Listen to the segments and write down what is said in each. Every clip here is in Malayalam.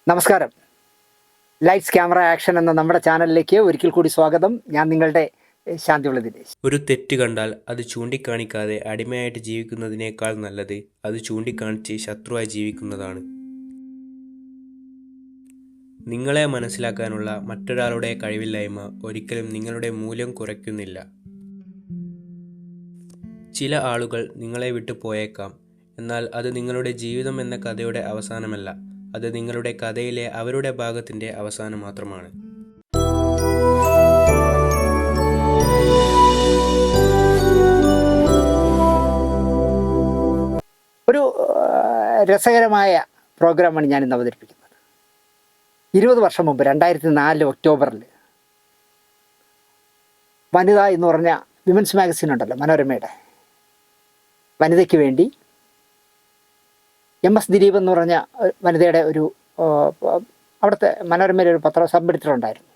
നമസ്കാരം. ലൈറ്റ്സ് ക്യാമറ ആക്ഷൻ എന്ന നമ്മുടെ ചാനലിലേക്ക് ഒരിക്കൽ കൂടി സ്വാഗതം. ഞാൻ നിങ്ങളുടെ ശാന്തിയുള്ള ദിനേശ്. ഒരു തെറ്റ് കണ്ടാൽ അത് ചൂണ്ടിക്കാണിക്കാതെ അടിമയായിട്ട് ജീവിക്കുന്നതിനേക്കാൾ നല്ലത് അത് ചൂണ്ടിക്കാണിച്ച് ശത്രുവായി ജീവിക്കുന്നതാണ്. നിങ്ങളെ മനസ്സിലാക്കാനുള്ള മറ്റൊരാളുടെ കഴിവില്ലായ്മ ഒരിക്കലും നിങ്ങളുടെ മൂല്യം കുറയ്ക്കുന്നില്ല. ചില ആളുകൾ നിങ്ങളെ വിട്ടു പോയേക്കാം, എന്നാൽ അത് നിങ്ങളുടെ ജീവിതം എന്ന കഥയുടെ അവസാനമല്ല. അത് നിങ്ങളുടെ കഥയിലെ അവരുടെ ഭാഗത്തിൻ്റെ അവസാനം മാത്രമാണ്. ഒരു രസകരമായ പ്രോഗ്രാമാണ് ഞാനിന്ന് അവതരിപ്പിക്കുന്നത്. 20 വർഷം മുമ്പ് 2004 ഒക്ടോബറിൽ വനിത എന്ന് പറഞ്ഞ വിമൻസ് മാഗസിൻ ഉണ്ടല്ലോ, മനോരമയുടെ, വനിതയ്ക്ക് വേണ്ടി MS ദിലീപ് എന്ന് പറഞ്ഞ വനിതയുടെ ഒരു അവിടുത്തെ മനോരമയിലെ ഒരു പത്രസംഘടിച്ചിട്ടുണ്ടായിരുന്നു.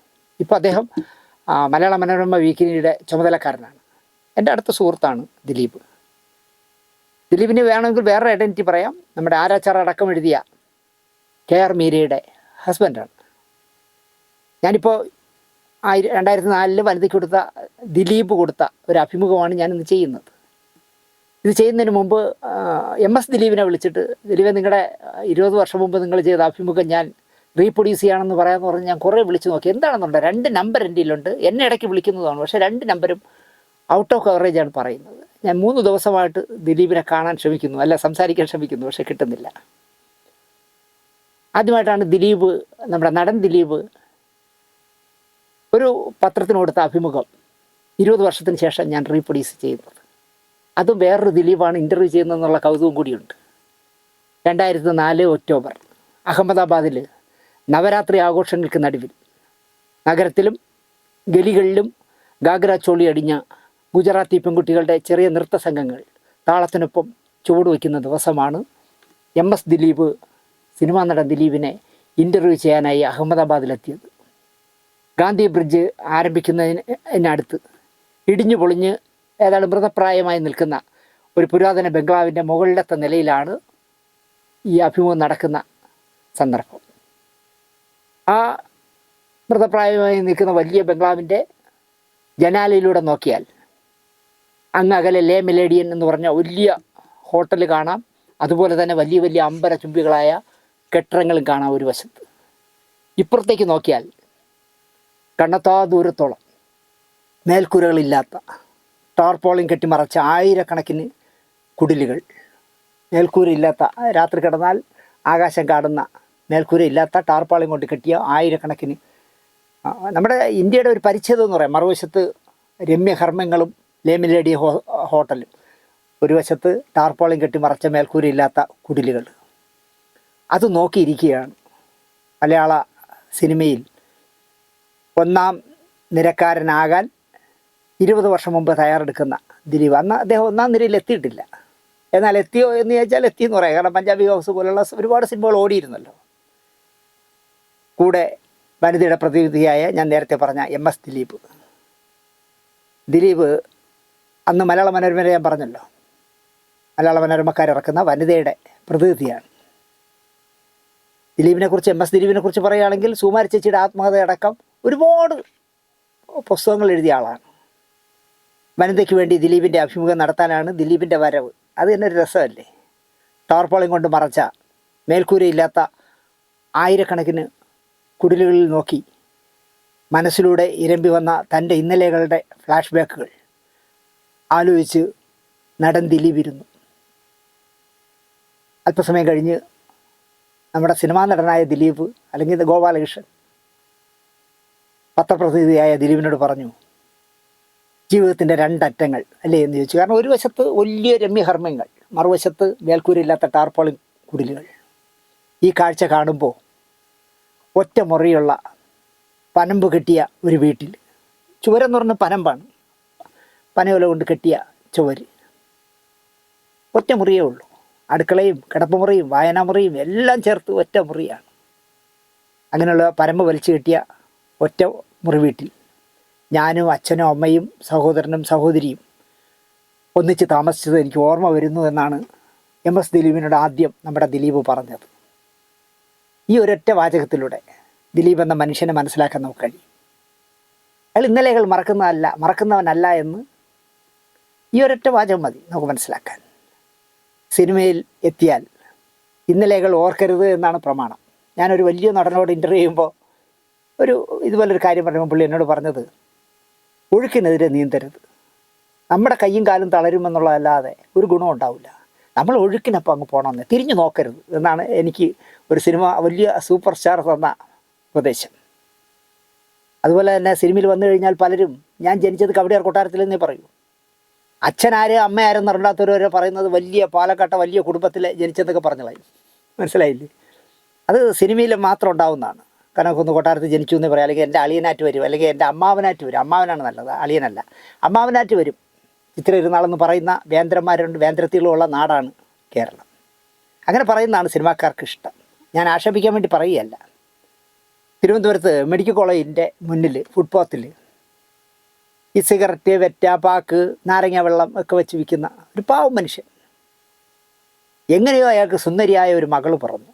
ഇപ്പോൾ അദ്ദേഹം മലയാള മനോരമ വീക്കിലിയുടെ ചുമതലക്കാരനാണ്. എൻ്റെ അടുത്ത സുഹൃത്താണ് ദിലീപ്. ദിലീപിന് വേണമെങ്കിൽ വേറെ ഐഡൻറ്റിറ്റി പറയാം. നമ്മുടെ ആരാച്ചാർ അടക്കം എഴുതിയ KR മീരയുടെ ഹസ്ബൻഡാണ്. ഞാനിപ്പോൾ 2004 വനിതയ്ക്ക് കൊടുത്ത ദിലീപ് കൊടുത്ത ഒരു അഭിമുഖമാണ് ഞാനിന്ന് ചെയ്യുന്നത്. ഇത് ചെയ്യുന്നതിന് മുമ്പ് MS ദിലീപിനെ വിളിച്ചിട്ട്, ദിലീപ്, നിങ്ങളുടെ 20 വർഷം മുമ്പ് നിങ്ങൾ ചെയ്ത അഭിമുഖം ഞാൻ റീപ്രൊഡ്യൂസ് ചെയ്യണമെന്ന് പറയാമെന്ന് പറഞ്ഞ് ഞാൻ കുറേ വിളിച്ച് നോക്കി. എന്താണെന്നുണ്ട്, 2 നമ്പർ എൻ്റെ കയ്യിലുണ്ട്. എന്നെ ഇടയ്ക്ക് വിളിക്കുന്നതാണ്, പക്ഷേ 2 നമ്പരും ഔട്ട് ഓഫ് കവറേജാണ് പറയുന്നത്. ഞാൻ 3 ദിവസമായിട്ട് ദിലീപിനെ കാണാൻ ശ്രമിക്കുന്നു, അല്ല സംസാരിക്കാൻ ശ്രമിക്കുന്നു, പക്ഷേ കിട്ടുന്നില്ല. ആദ്യമായിട്ടാണ് ദിലീപ്, നമ്മുടെ നടൻ ദിലീപ്, ഒരു പത്രത്തിന് കൊടുത്ത അഭിമുഖം 20 വർഷത്തിന് ശേഷം ഞാൻ റീപ്രൊഡ്യൂസ് ചെയ്യുന്നത്. അതും വേറൊരു ദിലീപാണ് ഇൻ്റർവ്യൂ ചെയ്യുന്നതെന്നുള്ള കൗതുകം കൂടിയുണ്ട്. 2004 ഒക്ടോബർ അഹമ്മദാബാദിൽ നവരാത്രി ആഘോഷങ്ങൾക്ക് നടുവിൽ നഗരത്തിലും ഗലികളിലും ഗാഗ്ര ചോളി അടിഞ്ഞ ഗുജറാത്തി പെൺകുട്ടികളുടെ ചെറിയ നൃത്ത സംഘങ്ങൾ താളത്തിനൊപ്പം ചുവടുവയ്ക്കുന്ന ദിവസമാണ് MS ദിലീപ്, സിനിമാ നടൻ ദിലീപിനെ ഇൻ്റർവ്യൂ ചെയ്യാനായി അഹമ്മദാബാദിലെത്തിയത്. ഗാന്ധി ബ്രിഡ്ജ് ആരംഭിക്കുന്നതിനടുത്ത് ഇടിഞ്ഞു പൊളിഞ്ഞ് ഏതാണ്ട് മൃതപ്രായമായി നിൽക്കുന്ന ഒരു പുരാതന ബംഗ്ലാവിൻ്റെ മുകളിലത്തെ നിലയിലാണ് ഈ അഭിമുഖം നടക്കുന്ന സന്ദർഭം. ആ മൃതപ്രായമായി നിൽക്കുന്ന വലിയ ബംഗ്ലാവിൻ്റെ ജനാലയിലൂടെ നോക്കിയാൽ അങ്ങ് അകലെ ലേ മെലേഡിയൻ എന്ന് പറഞ്ഞ വലിയ ഹോട്ടൽ കാണാം. അതുപോലെ തന്നെ വലിയ വലിയ അമ്പരചുംബികളായ കെട്ടിടങ്ങളും കാണാം ഒരു വശത്ത്. ഇപ്പുറത്തേക്ക് നോക്കിയാൽ കണ്ണെത്താ ദൂരത്തോളം മേൽക്കൂരകളില്ലാത്ത, ടാർപോളിൻ കെട്ടിമറച്ച ആയിരക്കണക്കിന് കുടിലുകൾ, മേൽക്കൂരയില്ലാത്ത, രാത്രി കിടന്നാൽ ആകാശം കാണുന്ന മേൽക്കൂരയില്ലാത്ത ടാർപോളിൻ കൊണ്ട് കെട്ടിയ ആയിരക്കണക്കിന്, നമ്മുടെ ഇന്ത്യയുടെ ഒരു പരിച്ഛേദം എന്ന് പറയാം. മറുവശത്ത് രമ്യഹർമ്മങ്ങളും ലേമിലേഡിയ ഹോട്ടലും, ഒരു വശത്ത് ടാർപോളിൻ കെട്ടിമറച്ച മേൽക്കൂരയില്ലാത്ത കുടിലുകൾ. അത് നോക്കിയിരിക്കുകയാണ് മലയാള സിനിമയിൽ ഒന്നാം നിരക്കാരനാകാൻ 20 വർഷം മുമ്പ് തയ്യാറെടുക്കുന്ന ദിലീപ്. അന്ന് അദ്ദേഹം ഒന്നാം നിരയിൽ എത്തിയിട്ടില്ല. എന്നാൽ എത്തിയോ എന്ന് ചോദിച്ചാൽ എത്തിയെന്ന് പറയാം. കാരണം പഞ്ചാബി ഹൗസ് പോലുള്ള ഒരുപാട് സിനിമകൾ ഓടിയിരുന്നല്ലോ. കൂടെ വനിതയുടെ പ്രതിനിധിയായ ഞാൻ നേരത്തെ പറഞ്ഞ MS ദിലീപ്. ദിലീപ് അന്ന് മലയാള മനോരമ, ഞാൻ പറഞ്ഞല്ലോ, മലയാള മനോരമക്കാരിറക്കുന്ന വനിതയുടെ പ്രതിനിധിയാണ്. ദിലീപിനെക്കുറിച്ച്, MS ദിലീപിനെക്കുറിച്ച് പറയുകയാണെങ്കിൽ സുകുമാരി ചേച്ചിയുടെ ആത്മകഥയടക്കം ഒരുപാട് പുസ്തകങ്ങൾ എഴുതിയ ആളാണ്. വനിതയ്ക്ക് വേണ്ടി ദിലീപിൻ്റെ അഭിമുഖം നടത്താനാണ് ദിലീപിൻ്റെ വരവ്. അത് തന്നെ ഒരു രസമല്ലേ? ടാർപോളിൻ കൊണ്ട് മറച്ച മേൽക്കൂരയില്ലാത്ത ആയിരക്കണക്കിന് കുടിലുകളിൽ നോക്കി മനസ്സിലൂടെ ഇരമ്പി വന്ന തൻ്റെ ഇന്നലെകളുടെ ഫ്ലാഷ് ബാക്കുകൾ ആലോചിച്ച് നടൻ ദിലീപ് ഇരുന്നു. അല്പസമയം കഴിഞ്ഞ് നമ്മുടെ സിനിമാ നടനായ ദിലീപ്, അല്ലെങ്കിൽ ഗോപാലകൃഷ്ണൻ, പത്രപ്രതിനിധിയായ ദിലീപിനോട് പറഞ്ഞു, ജീവിതത്തിൻ്റെ 2 അറ്റങ്ങൾ അല്ലേ എന്ന് ചോദിച്ചു. കാരണം ഒരു വശത്ത് വലിയ രമ്യഹർമ്മങ്ങൾ, മറുവശത്ത് മേൽക്കൂരയില്ലാത്ത ടാർപോളിൻ കുടിലുകൾ. ഈ കാഴ്ച കാണുമ്പോൾ ഒറ്റ മുറിയുള്ള പനമ്പ് കെട്ടിയ ഒരു വീട്ടിൽ, ചുവരെന്ന് പറഞ്ഞ പനമ്പാണ്, പനയോല കൊണ്ട് കെട്ടിയ ചുവര്, ഒറ്റ മുറിയേ ഉള്ളൂ. അടുക്കളയും കിടപ്പുമുറിയും വായനാമുറിയും എല്ലാം ചേർത്ത് ഒറ്റ മുറിയാണ്. അങ്ങനെയുള്ള പരമ്പ് വലിച്ചു കെട്ടിയ ഒറ്റ മുറി വീട്ടിൽ ഞാനും അച്ഛനും അമ്മയും സഹോദരനും സഹോദരിയും ഒന്നിച്ച് താമസിച്ചത് എനിക്ക് ഓർമ്മ വരുന്നു എന്നാണ് MS ദിലീപിനോട് ആദ്യം നമ്മുടെ ദിലീപ് പറഞ്ഞത്. ഈ ഒരൊറ്റ വാചകത്തിലൂടെ ദിലീപ് എന്ന മനുഷ്യനെ മനസ്സിലാക്കാൻ നമുക്ക് കഴിയും. അയാൾ ഇന്നലെകൾ മറക്കുന്നവനല്ല എന്ന് ഈ ഒരൊറ്റ വാചകം മതി നമുക്ക് മനസ്സിലാക്കാൻ. സിനിമയിൽ എത്തിയാൽ ഇന്നലെകൾ ഓർക്കരുത് എന്നാണ് പ്രമാണം. ഞാനൊരു വലിയ നടനോട് ഇൻ്റർവ്യൂ ചെയ്യുമ്പോൾ ഇതുപോലൊരു കാര്യം പറയുമ്പോൾ പുള്ളി എന്നോട് പറഞ്ഞത്, ഒഴുക്കിനെതിരെ നീന്തരുത്. നമ്മുടെ കയ്യും കാലും തളരുമെന്നുള്ളതല്ലാതെ ഒരു ഗുണം ഉണ്ടാവില്ല. നമ്മൾ ഒഴുക്കിനപ്പം അങ്ങ് പോകണമെന്ന്, തിരിഞ്ഞു നോക്കരുത് എന്നാണ് എനിക്ക് ഒരു സിനിമ വലിയ സൂപ്പർ സ്റ്റാർ തന്ന ഉപദേശം. അതുപോലെ തന്നെ സിനിമയിൽ വന്നു കഴിഞ്ഞാൽ പലരും ഞാൻ ജനിച്ചത് കവടിയാർ കൊട്ടാരത്തിലെന്നേ പറയൂ. അച്ഛനാര് അമ്മ ആരെന്ന് അറിയാത്തവരെ പറയുന്നത് പാലക്കാട്ടെ വലിയ കുടുംബത്തിൽ ജനിച്ചെന്നൊക്കെ പറഞ്ഞുകളയും. മനസ്സിലായില്ലേ? അത് സിനിമയിൽ മാത്രം ഉണ്ടാവുന്നതാണ്. കനകക്കുന്ന് കൊട്ടാരത്തിൽ ജനിച്ചു എന്ന് പറയാം, അല്ലെങ്കിൽ എൻ്റെ അളിയനാറ്റ് വരും, അല്ലെങ്കിൽ എൻ്റെ അമ്മാവനാറ്റ് വരും. അമ്മാവനാണ് നല്ലത്, അളിയനല്ല. അമ്മാവനാറ്റ് വരും. ചിത്ര ഇരുന്നാളെന്ന് പറയുന്ന വേന്ദ്രന്മാരുണ്ട്, വേന്ദ്രത്തിലുള്ള നാടാണ് കേരളം. അങ്ങനെ പറയുന്നതാണ് സിനിമാക്കാർക്ക് ഇഷ്ടം. ഞാൻ ആക്ഷേപിക്കാൻ വേണ്ടി പറയുകയല്ല. തിരുവനന്തപുരത്ത് മെഡിക്കൽ കോളേജിൻ്റെ മുന്നിൽ ഫുട്പാത്തിൽ ഈ സിഗരറ്റ്, വെറ്റ, പാക്ക്, നാരങ്ങ വെള്ളം ഒക്കെ വെച്ച് വിൽക്കുന്ന ഒരു പാവം മനുഷ്യൻ. എങ്ങനെയോ അയാൾക്ക് സുന്ദരിയായ ഒരു മകൾ പിറന്നു.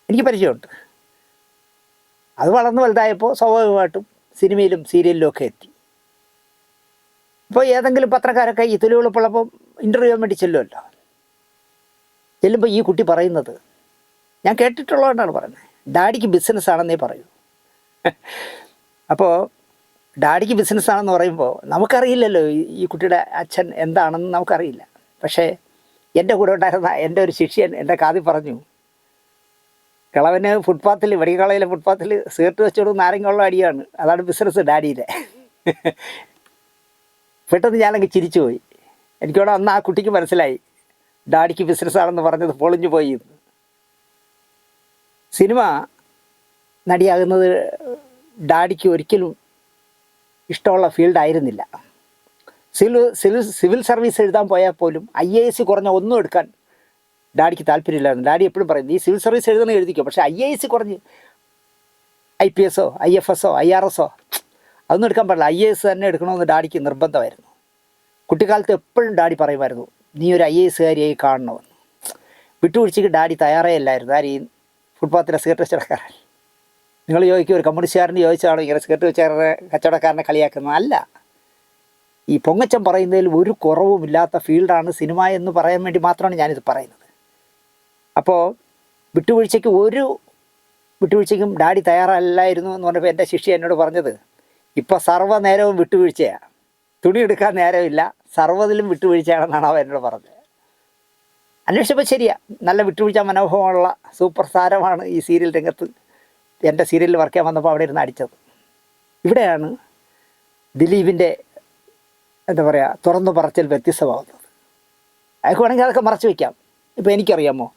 എനിക്ക് പരിചയമുണ്ട്. അത് വളർന്നു വലുതായപ്പോൾ സ്വാഭാവികമായിട്ടും സിനിമയിലും സീരിയലിലും ഒക്കെ എത്തി. ഇപ്പോൾ ഏതെങ്കിലും പത്രക്കാരൊക്കെ ഈ തെളിവുള്ളപ്പോൾ ഇൻ്റർവ്യൂ ചെയ്യാൻ വേണ്ടി ചെല്ലുമല്ലോ. ചെല്ലുമ്പോൾ ഈ കുട്ടി പറയുന്നത്, ഞാൻ കേട്ടിട്ടുള്ളതുകൊണ്ടാണ് പറയുന്നത്, ഡാഡിക്ക് ബിസിനസ്സാണെന്നേ പറയൂ. അപ്പോൾ ഡാഡിക്ക് ബിസിനസ്സാണെന്ന് പറയുമ്പോൾ നമുക്കറിയില്ലല്ലോ ഈ കുട്ടിയുടെ അച്ഛൻ എന്താണെന്ന് നമുക്കറിയില്ല. പക്ഷേ എൻ്റെ കൂടെ ഉണ്ടായിരുന്ന എൻ്റെ ഒരു ശിഷ്യൻ എൻ്റെ കാതിൽ പറഞ്ഞു, കിളവന് ഫുട്പാത്തിൽ, മെഡിക്കൽ കോളേജിലെ ഫുട്പാത്തിൽ സിഗരറ്റ് വെച്ചോടും നാരങ്ങ വെള്ളം അടിയാണ്, അതാണ് ബിസിനസ് ഡാഡിയുടെ. പെട്ടെന്ന് ഞാനങ്ങ് ചിരിച്ചു പോയി. എനിക്കവിടെ അന്ന് ആ കുട്ടിക്ക് മനസ്സിലായി ഡാഡിക്ക് ബിസിനസ്സാണെന്ന് പറഞ്ഞത് പൊളിഞ്ഞു പോയി. സിനിമ നടിയാകുന്നത് ഡാഡിക്ക് ഒരിക്കലും ഇഷ്ടമുള്ള ഫീൽഡായിരുന്നില്ല. സിവിൽ സർവീസ് എഴുതാൻ പോയാൽ പോലും IAS കുറഞ്ഞ ഒന്നും എടുക്കാൻ ഡാഡിക്ക് താല്പര്യമില്ലായിരുന്നു. ഡാഡി എപ്പോഴും പറയുന്നത്, ഈ സിവിൽ സർവീസ് എഴുതണം എഴുതിക്കോ, പക്ഷേ IAS കുറഞ്ഞ് IPS, IFS, IRS അതൊന്നും എടുക്കാൻ പാടില്ല, IAS തന്നെ എടുക്കണമെന്ന് ഡാഡിക്ക് നിർബന്ധമായിരുന്നു. കുട്ടിക്കാലത്ത് എപ്പോഴും ഡാഡി പറയുമായിരുന്നു, നീ ഒരു IAS കാരിയായി കാണണമെന്ന്. വിട്ടുവീഴ്ചയ്ക്ക് ഡാഡി തയ്യാറേ അല്ലായിരുന്നു. ഈ ഫുട്പാത്തിലെ സിഗരറ്റ് കച്ചവടക്കാരൻ. നിങ്ങൾ ചോദിക്കും, ഒരു കമ്മ്യൂണിസ്റ്റുകാരന് ചോദിച്ചാണോ ഇങ്ങനെ സിഗരറ്റ് കച്ചവടക്കാരനെ കളിയാക്കുന്നത്? അല്ല, ഈ പൊങ്ങച്ചം പറയുന്നതിൽ ഒരു കുറവുമില്ലാത്ത ഫീൽഡാണ് സിനിമ എന്ന് പറയാൻ വേണ്ടി മാത്രമാണ് ഞാനിത് പറയുന്നത്. അപ്പോൾ വിട്ടുവീഴ്ചയ്ക്കും ഡാഡി തയ്യാറല്ലായിരുന്നു എന്ന് പറഞ്ഞപ്പോൾ എൻ്റെ ശിഷ്യ എന്നോട് പറഞ്ഞത്, ഇപ്പോൾ സർവ്വ നേരവും വിട്ടുവീഴ്ചയാണ്, തുണി എടുക്കാൻ നേരമില്ല, സർവ്വതിലും വിട്ടുവീഴ്ചയാണെന്നാണ് അവൻ എന്നോട് പറഞ്ഞത്. അന്വേഷിച്ചപ്പോൾ ശരിയാ, നല്ല വിട്ടുവീഴ്ച മനോഭാവമുള്ള സൂപ്പർ താരമാണ് ഈ സീരിയൽ രംഗത്ത്. എൻ്റെ സീരിയലിൽ വർക്ക് ചെയ്യാൻ വന്നപ്പോൾ അവിടെ ഇരുന്ന് അടിച്ചത്. ഇവിടെയാണ് ദിലീപിൻ്റെ തുറന്നു പറച്ചിൽ വ്യത്യസ്തമാകുന്നത്. അയാൾക്ക് വേണമെങ്കിൽ അതൊക്കെ മറച്ചു വയ്ക്കാം. ഇപ്പോൾ എനിക്കറിയാമോ,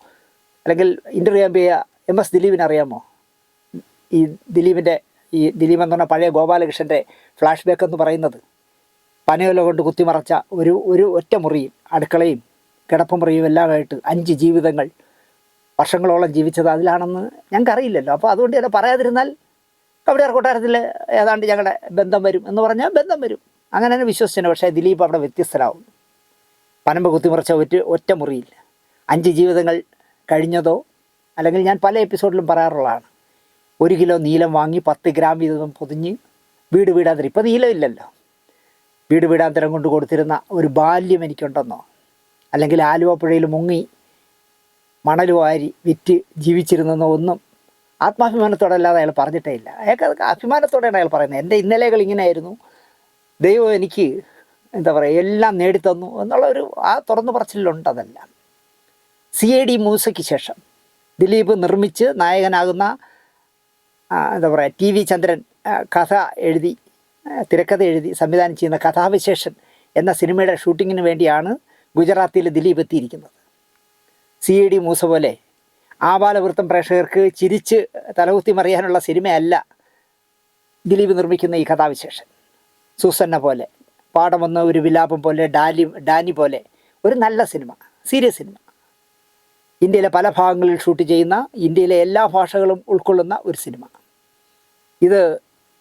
അല്ലെങ്കിൽ ഇൻ്റർവ്യൂ ചെയ്യാൻ പോയ MS ദിലീപിനെ അറിയാമോ? ഈ ദിലീപ് എന്ന് പറഞ്ഞാൽ പഴയ ഗോപാലകൃഷ്ണൻ്റെ ഫ്ലാഷ് ബാക്ക് എന്ന് പറയുന്നത് പനയോല കൊണ്ട് കുത്തിമറച്ച ഒരു ഒറ്റ മുറിയിൽ അടുക്കളയും കിടപ്പുമുറിയും എല്ലാമായിട്ട് 5 ജീവിതങ്ങൾ വർഷങ്ങളോളം ജീവിച്ചത് അതിലാണെന്ന് ഞങ്ങൾക്കറിയില്ലല്ലോ. അപ്പോൾ അതുകൊണ്ട് ചില പറയാതിരുന്നാൽ കവടിയാർ കൊട്ടാരത്തിൽ ഏതാണ്ട് ഞങ്ങളുടെ ബന്ധം വരും എന്ന് പറഞ്ഞാൽ ബന്ധം വരും, അങ്ങനെ തന്നെ വിശ്വസിച്ചു. പക്ഷേ ദിലീപ് അവിടെ വ്യത്യസ്തരാകും. പനമ്പ് കുത്തിമറച്ച ഒറ്റ മുറിയിൽ 5 ജീവിതങ്ങൾ കഴിഞ്ഞതോ, അല്ലെങ്കിൽ ഞാൻ പല എപ്പിസോഡിലും പറയാറുള്ളതാണ്, 1 കിലോ നീലം വാങ്ങി 10 ഗ്രാം വീതം പൊതിഞ്ഞ് വീടാന്തരം, ഇപ്പോൾ നീലമില്ലല്ലോ, വീടാന്തരം കൊണ്ട് കൊടുത്തിരുന്ന ഒരു ബാല്യം എനിക്കുണ്ടെന്നോ, അല്ലെങ്കിൽ ആലുവ പുഴയിൽ മുങ്ങി മണൽ വാരി വിറ്റ് ജീവിച്ചിരുന്നെന്നോ ഒന്നും ആത്മാഭിമാനത്തോടെ അല്ലാതെ അയാൾ പറഞ്ഞിട്ടേ ഇല്ല. അയാൾക്ക് അതൊക്കെ അഭിമാനത്തോടെയാണ് അയാൾ പറയുന്നത്. എൻ്റെ ഇന്നലെകൾ ഇങ്ങനെയായിരുന്നു, ദൈവം എനിക്ക് എല്ലാം നേടിത്തന്നു എന്നുള്ള തുറന്നു പറച്ചിലുണ്ട്. അതെല്ലാം CID മൂസയ്ക്ക് ശേഷം ദിലീപ് നിർമ്മിച്ച് നായകനാകുന്ന TV ചന്ദ്രൻ തിരക്കഥ എഴുതി സംവിധാനം ചെയ്യുന്ന കഥാവിശേഷൻ എന്ന സിനിമയുടെ ഷൂട്ടിങ്ങിന് വേണ്ടിയാണ് ഗുജറാത്തിൽ ദിലീപ് എത്തിയിരിക്കുന്നത്. CID മൂസ പോലെ ആബാലവൃത്തം പ്രേക്ഷകർക്ക് ചിരിച്ച് തലകുത്തി മറിയാനുള്ള സിനിമയല്ല ദിലീപ് നിർമ്മിക്കുന്ന ഈ കഥാവിശേഷൻ. സൂസന്ന പോലെ, പാഠമൊന്ന ഒരു വിലാപം പോലെ, ഡാനി പോലെ ഒരു നല്ല സിനിമ, സീരിയസ് സിനിമ, ഇന്ത്യയിലെ പല ഭാഗങ്ങളിൽ ഷൂട്ട് ചെയ്യുന്ന, ഇന്ത്യയിലെ എല്ലാ ഭാഷകളും ഉൾക്കൊള്ളുന്ന ഒരു സിനിമ. ഇത്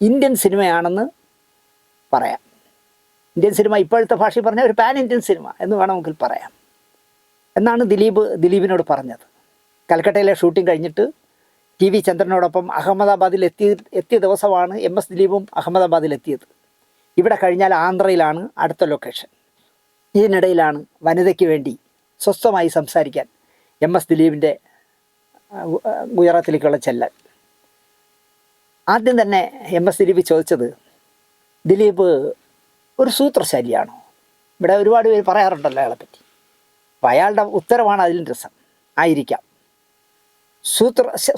ഇന്ത്യൻ സിനിമയാണെന്ന് പറയാം. ഇന്ത്യൻ സിനിമ ഇപ്പോഴത്തെ ഭാഷയിൽ പറഞ്ഞാൽ ഒരു പാൻ ഇന്ത്യൻ സിനിമ എന്ന് വേണമെങ്കിൽ പറയാം എന്നാണ് ദിലീപിനോട് പറഞ്ഞത്. കൽക്കട്ടയിലെ ഷൂട്ടിംഗ് കഴിഞ്ഞിട്ട് ടി വി ചന്ദ്രനോടൊപ്പം അഹമ്മദാബാദിൽ എത്തിയ ദിവസമാണ് MS ദിലീപും അഹമ്മദാബാദിൽ എത്തിയത്. ഇവിടെ കഴിഞ്ഞാൽ ആന്ധ്രയിലാണ് അടുത്ത ലൊക്കേഷൻ. ഇതിനിടയിലാണ് വനിതയ്ക്ക് വേണ്ടി സ്വസ്ഥമായി സംസാരിക്കാൻ MS ദിലീപിൻ്റെ ഗുജറാത്തിലേക്കുള്ള ചെല്ലൽ. ആദ്യം തന്നെ MS ദിലീപ് ചോദിച്ചത്, ദിലീപ് ഒരു സൂത്രശാലിയാണോ? ഇവിടെ ഒരുപാട് പേര് പറയാറുണ്ടല്ലോ അയാളെപ്പറ്റി. അപ്പോൾ അയാളുടെ ഉത്തരവാണ് അതിലും രസം. ആയിരിക്കാം.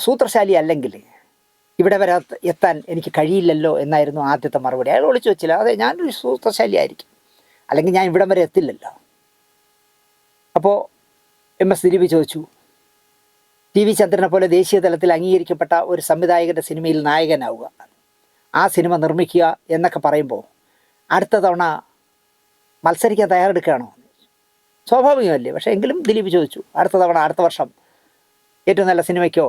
സൂത്രശാലി അല്ലെങ്കിൽ ഇവിടെ വരെ എത്താൻ എനിക്ക് കഴിയില്ലല്ലോ എന്നായിരുന്നു ആദ്യത്തെ മറുപടി. അയാൾ വിളിച്ചു വെച്ചില്ല, അതെ ഞാനൊരു സൂത്രശാലി ആയിരിക്കും, അല്ലെങ്കിൽ ഞാൻ ഇവിടം വരെ എത്തില്ലല്ലോ. അപ്പോൾ MS ദിലീപ് ചോദിച്ചു, TV ചന്ദ്രനെ പോലെ ദേശീയ തലത്തിൽ അംഗീകരിക്കപ്പെട്ട ഒരു സംവിധായകൻ്റെ സിനിമയിൽ നായകനാവുക, ആ സിനിമ നിർമ്മിക്കുക എന്നൊക്കെ പറയുമ്പോൾ അടുത്ത തവണ മത്സരിക്കാൻ തയ്യാറെടുക്കുകയാണോ? സ്വാഭാവികമല്ലേ. പക്ഷേ എങ്കിലും ദിലീപ് ചോദിച്ചു, അടുത്ത വർഷം ഏറ്റവും നല്ല സിനിമയ്ക്കോ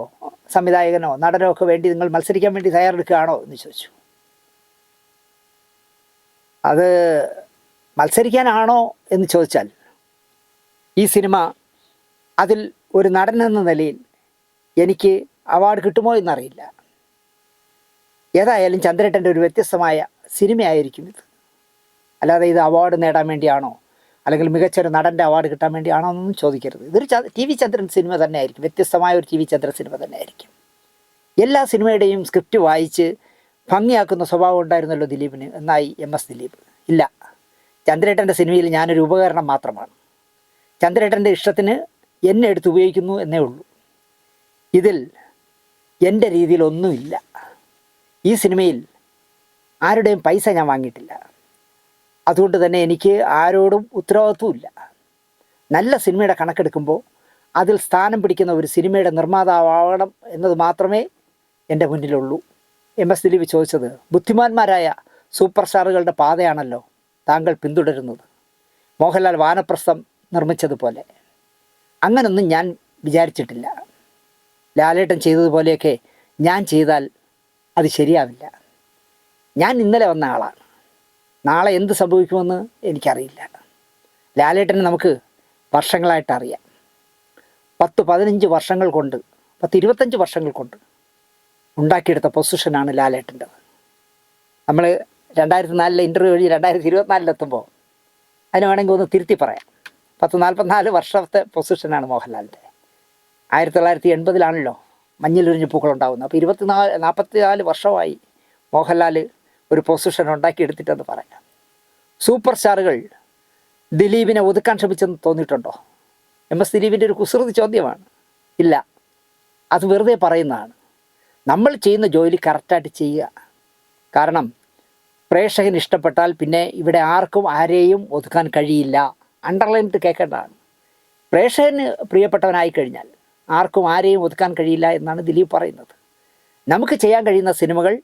സംവിധായകനോ നടനോ ഒക്കെ വേണ്ടി നിങ്ങൾ മത്സരിക്കാൻ വേണ്ടി തയ്യാറെടുക്കുകയാണോ എന്ന് ചോദിച്ചു. അത് മത്സരിക്കാനാണോ എന്ന് ചോദിച്ചാൽ, ഈ സിനിമ അതിൽ ഒരു നടൻ എന്ന നിലയിൽ എനിക്ക് അവാർഡ് കിട്ടുമോ എന്നറിയില്ല. ഏതായാലും ചന്ദ്രേട്ടൻ്റെ ഒരു വ്യത്യസ്തമായ സിനിമയായിരിക്കും ഇത്. അല്ലാതെ ഇത് അവാർഡ് നേടാൻ വേണ്ടിയാണോ അല്ലെങ്കിൽ മികച്ചൊരു നടൻ്റെ അവാർഡ് കിട്ടാൻ വേണ്ടിയാണോ എന്നൊന്നും ചോദിക്കരുത്. ഇതൊരു TV ചന്ദ്രൻ സിനിമ തന്നെ ആയിരിക്കും, വ്യത്യസ്തമായ ഒരു TV ചന്ദ്രൻ സിനിമ തന്നെ ആയിരിക്കും. എല്ലാ സിനിമയുടെയും സ്ക്രിപ്റ്റ് വായിച്ച് ഭംഗിയാക്കുന്ന സ്വഭാവം ഉണ്ടായിരുന്നല്ലോ ദിലീപിന്. എന്നായി MS ദിലീപ്, ഇല്ല, ചന്ദ്രേട്ടൻ്റെ സിനിമയിൽ ഞാനൊരു ഉപകരണം മാത്രമാണ്. ചന്ദ്രേട്ടൻ്റെ ഇഷ്ടത്തിന് എന്നെ എടുത്ത് ഉപയോഗിക്കുന്നു എന്നേ ഉള്ളൂ. ഇതിൽ എൻ്റെ രീതിയിലൊന്നുമില്ല. ഈ സിനിമയിൽ ആരുടെയും പൈസ ഞാൻ വാങ്ങിയിട്ടില്ല. അതുകൊണ്ട് തന്നെ എനിക്ക് ആരോടും ഉത്തരവാദിത്വമില്ല. നല്ല സിനിമയുടെ കണക്കെടുക്കുമ്പോൾ അതിൽ സ്ഥാനം പിടിക്കുന്ന ഒരു സിനിമയുടെ നിർമ്മാതാവണം എന്നത് മാത്രമേ എൻ്റെ മുന്നിലുള്ളൂ. MS ദിലീപ് ചോദിച്ചത്, ബുദ്ധിമാന്മാരായ സൂപ്പർ സ്റ്റാറുകളുടെ പാതയാണല്ലോ താങ്കൾ പിന്തുടരുന്നത്. മോഹൻലാൽ വാനപ്രസ്ഥം നിർമ്മിച്ചതുപോലെ അങ്ങനൊന്നും ഞാൻ വിചാരിച്ചിട്ടില്ല. ലാലേട്ടൻ ചെയ്തതുപോലെയൊക്കെ ഞാൻ ചെയ്താൽ അത് ശരിയാവില്ല. ഞാൻ ഇന്നലെ വന്ന ആളാണ്. നാളെ എന്ത് സംഭവിക്കുമെന്ന് എനിക്കറിയില്ല. ലാലേട്ടനെ നമുക്ക് വർഷങ്ങളായിട്ട് അറിയാം. 10-15 വർഷങ്ങൾ കൊണ്ട് 10-25 വർഷങ്ങൾ കൊണ്ട് ഉണ്ടാക്കിയെടുത്ത പൊസിഷനാണ് ലാലേട്ടൻ്റെത്. നമ്മൾ 2004 ഇൻ്റർവ്യൂ വഴി 2024 അതിന് വേണമെങ്കിൽ ഒന്ന് തിരുത്തി പറയാം. 44 വർഷത്തെ പൊസിഷനാണ് മോഹൻലാലിൻ്റെ. 1980 മഞ്ഞിലൊരിഞ്ഞ് പൂക്കളുണ്ടാകുന്നത്. അപ്പോൾ 44 വർഷമായി മോഹൻലാൽ ഒരു പൊസിഷൻ ഉണ്ടാക്കിയെടുത്തിട്ടെന്ന് പറയാം. സൂപ്പർ സ്റ്റാറുകൾ ദിലീപിനെ ഒതുക്കാൻ ശ്രമിച്ചെന്ന് തോന്നിയിട്ടുണ്ടോ? MS ദിലീപിൻ്റെ ഒരു കുസൃതി ചോദ്യമാണ്. ഇല്ല, അത് വെറുതെ പറയുന്നതാണ്. നമ്മൾ ചെയ്യുന്ന ജോലി കറക്റ്റായിട്ട് ചെയ്യുക. കാരണം പ്രേക്ഷകന് ഇഷ്ടപ്പെട്ടാൽ പിന്നെ ഇവിടെ ആർക്കും ആരെയും ഒതുക്കാൻ കഴിയില്ല. അണ്ടർലൈനിട്ട് കേൾക്കേണ്ടതാണ്. പ്രേക്ഷകന് പ്രിയപ്പെട്ടവനായി കഴിഞ്ഞാൽ ആർക്കും ആരെയും ഒതുക്കാൻ കഴിയില്ല എന്നാണ് ദിലീപ് പറയുന്നത്. നമുക്ക് ചെയ്യാൻ കഴിയുന്ന സിനിമകൾ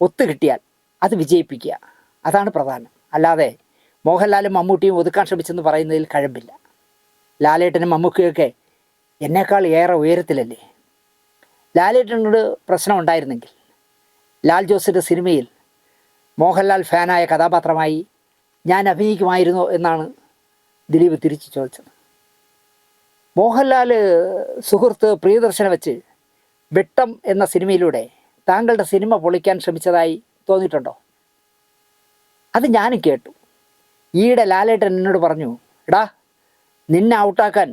ഒത്തുകിട്ടിയാൽ അത് വിജയിപ്പിക്കുക, അതാണ് പ്രധാനം. അല്ലാതെ മോഹൻലാലും മമ്മൂട്ടിയും ഒതുക്കാൻ ശ്രമിച്ചെന്ന് പറയുന്നതിൽ കഴമ്പില്ല. ലാലേട്ടനും മമ്മൂട്ടിയൊക്കെ എന്നേക്കാൾ ഏറെ ഉയരത്തിലല്ലേ. ലാലേട്ടനോട് പ്രശ്നം ഉണ്ടായിരുന്നെങ്കിൽ ലാൽ ജോസിൻ്റെ സിനിമയിൽ മോഹൻലാൽ ഫാനായ കഥാപാത്രമായി ഞാൻ അഭിനയിക്കുമായിരുന്നോ എന്നാണ് ദിലീപ് തിരിച്ചു ചോദിച്ചത്. മോഹൻലാൽ സുഹൃത്ത് പ്രിയദർശനെ വെച്ച് വെട്ടം എന്ന സിനിമയിലൂടെ താങ്കളുടെ സിനിമ പൊളിക്കാൻ ശ്രമിച്ചതായി തോന്നിയിട്ടുണ്ടോ? അത് ഞാനും കേട്ടു. ഈയിടെ ലാലേട്ടൻ എന്നോട് പറഞ്ഞു, എടാ നിന്നെ ഔട്ടാക്കാൻ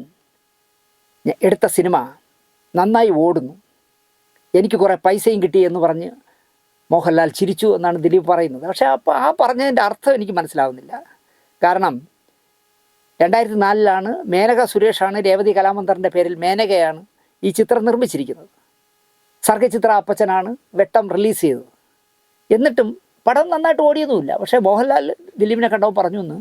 എടുത്ത സിനിമ നന്നായി ഓടുന്നു, എനിക്ക് കുറേ പൈസയും കിട്ടി എന്ന് പറഞ്ഞ് മോഹൻലാൽ ചിരിച്ചു എന്നാണ് ദിലീപ് പറയുന്നത്. പക്ഷേ അപ്പോൾ ആ പറഞ്ഞതിൻ്റെ അർത്ഥം എനിക്ക് മനസ്സിലാവുന്നില്ല. കാരണം 2004 മേനക സുരേഷാണ് രേവതി കലാമന്ദറിൻ്റെ പേരിൽ മേനകയാണ് ഈ ചിത്രം നിർമ്മിച്ചിരിക്കുന്നത്. സർഗചിത്ര അപ്പച്ചനാണ് വെട്ടം റിലീസ് ചെയ്തത്. എന്നിട്ടും പടം നന്നായിട്ട് ഓടിയൊന്നുമില്ല. പക്ഷേ മോഹൻലാൽ ദിലീപിനെ കണ്ടപ്പോൾ പറഞ്ഞു എന്ന്,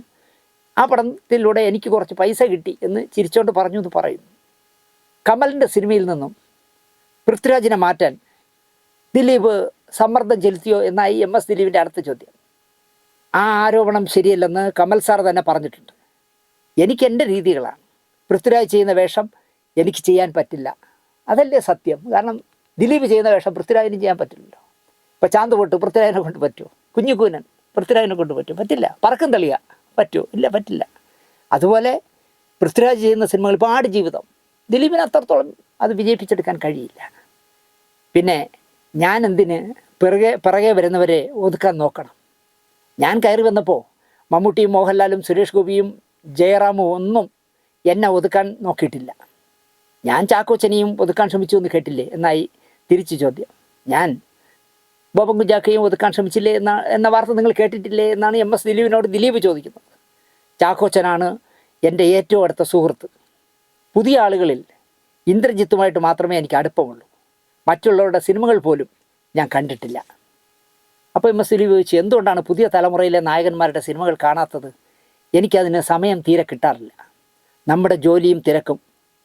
ആ പടത്തിലൂടെ എനിക്ക് കുറച്ച് പൈസ കിട്ടി എന്ന് ചിരിച്ചുകൊണ്ട് പറഞ്ഞു എന്ന് പറയുന്നു. കമലിൻ്റെ സിനിമയിൽ നിന്നും പൃഥ്വിരാജിനെ മാറ്റാൻ ദിലീപ് സമ്മർദ്ദം ചെലുത്തിയോ എന്നായി MS ദിലീപിൻ്റെ അടുത്ത ചോദ്യം. ആ ആരോപണം ശരിയല്ലെന്ന് കമൽ സാർ തന്നെ പറഞ്ഞിട്ടുണ്ട്. എനിക്ക് എൻ്റെ രീതികളാണ്, പൃഥ്വിരാജ് ചെയ്യുന്ന വേഷം എനിക്ക് ചെയ്യാൻ പറ്റില്ല, അതല്ലേ സത്യം. കാരണം ദിലീപ് ചെയ്യുന്ന വേഷം പൃഥ്വിരാജിന് ചെയ്യാൻ പറ്റില്ലല്ലോ. ഇപ്പോൾ ചാന്ത് പൊട്ട് പൃഥ്വിരാജിനെ കൊണ്ട് പറ്റുമോ? കുഞ്ഞുകൂനൻ പൃഥ്വിരാജിനെ കൊണ്ട് പറ്റുമോ? പറ്റില്ല. പറക്കും തളിക പറ്റുമോ? ഇല്ല, പറ്റില്ല. അതുപോലെ പൃഥ്വിരാജ് ചെയ്യുന്ന സിനിമകൾ, ഇപ്പോൾ ആടുജീവിതം, ദിലീപിന് അത്രത്തോളം അത് വിജയിപ്പിച്ചെടുക്കാൻ കഴിയില്ല. പിന്നെ ഞാൻ എന്തിന് പിറകെ വരുന്നവരെ ഒതുക്കാൻ നോക്കണം? ഞാൻ കയറി വന്നപ്പോൾ മമ്മൂട്ടിയും മോഹൻലാലും സുരേഷ് ഗോപിയും ജയറാമും ഒന്നും എന്നെ ഒതുക്കാൻ നോക്കിയിട്ടില്ല. ഞാൻ ചാക്കോച്ചനെയും ഒതുക്കാൻ ശ്രമിച്ചു എന്ന് കേട്ടില്ലേ എന്നായി തിരിച്ചു ചോദ്യം. ഞാൻ ബോബൻ കുഞ്ചാക്കയും ഒതുക്കാൻ ശ്രമിച്ചില്ലേ എന്ന വാർത്ത നിങ്ങൾ കേട്ടിട്ടില്ലേ എന്നാണ് MS ദിലീപിനോട് ദിലീപ് ചോദിക്കുന്നത്. ചാക്കോച്ചനാണ് എൻ്റെ ഏറ്റവും അടുത്ത സുഹൃത്ത്. പുതിയ ആളുകളിൽ ഇന്ദ്രജിത്തുമായിട്ട് മാത്രമേ എനിക്ക് അടുപ്പമുള്ളൂ. മറ്റുള്ളവരുടെ സിനിമകൾ പോലും ഞാൻ കണ്ടിട്ടില്ല. അപ്പോൾ MS ദിലീപ് ചോദിച്ചു, എന്തുകൊണ്ടാണ് പുതിയ തലമുറയിലെ നായകന്മാരുടെ സിനിമകൾ കാണാത്തത്? എനിക്കതിന് സമയം തീരെ കിട്ടാറില്ല. നമ്മുടെ ജോലിയും തിരക്കും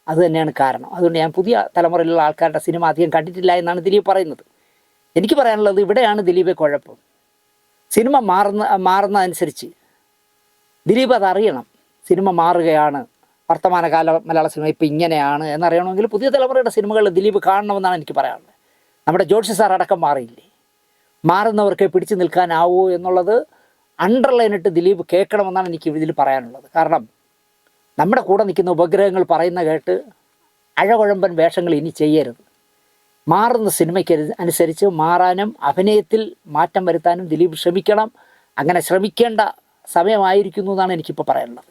അത് തന്നെയാണ് കാരണം. അതുകൊണ്ട് ഞാൻ പുതിയ തലമുറയിലുള്ള ആൾക്കാരുടെ സിനിമ അധികം കണ്ടിട്ടില്ല എന്നാണ് ദിലീപ് പറയുന്നത്. എനിക്ക് പറയാനുള്ളത്, ഇവിടെയാണ് ദിലീപെ കുഴപ്പം. സിനിമ മാറുന്നതനുസരിച്ച് ദിലീപ് അതറിയണം. സിനിമ മാറുകയാണ്, വർത്തമാനകാല മലയാള സിനിമ ഇപ്പോൾ ഇങ്ങനെയാണ് എന്നറിയണമെങ്കിൽ പുതിയ തലമുറയുടെ സിനിമകൾ ദിലീപ് കാണണമെന്നാണ് എനിക്ക് പറയാനുള്ളത്. നമ്മുടെ ജോഷി സാർ അടക്കം മാറിയില്ലേ? മാറുന്നവർക്ക് പിടിച്ചു നിൽക്കാനാവൂ എന്നുള്ളത് അണ്ടർലൈനിട്ട് ദിലീപ് കേൾക്കണമെന്നാണ് എനിക്ക് ഇതിൽ പറയാനുള്ളത്. കാരണം നമ്മുടെ കൂടെ നിൽക്കുന്ന ഉപഗ്രഹങ്ങൾ പറയുന്ന കേട്ട് അഴകുഴമ്പൻ വേഷങ്ങൾ ഇനി ചെയ്യരുത്. മാറുന്ന സിനിമയ്ക്ക് അനുസരിച്ച് മാറാനും അഭിനയത്തിൽ മാറ്റം വരുത്താനും ദിലീപ് ശ്രമിക്കണം. അങ്ങനെ ശ്രമിക്കേണ്ട സമയമായിരിക്കുന്നു എന്നാണ് എനിക്കിപ്പോൾ പറയാനുള്ളത്.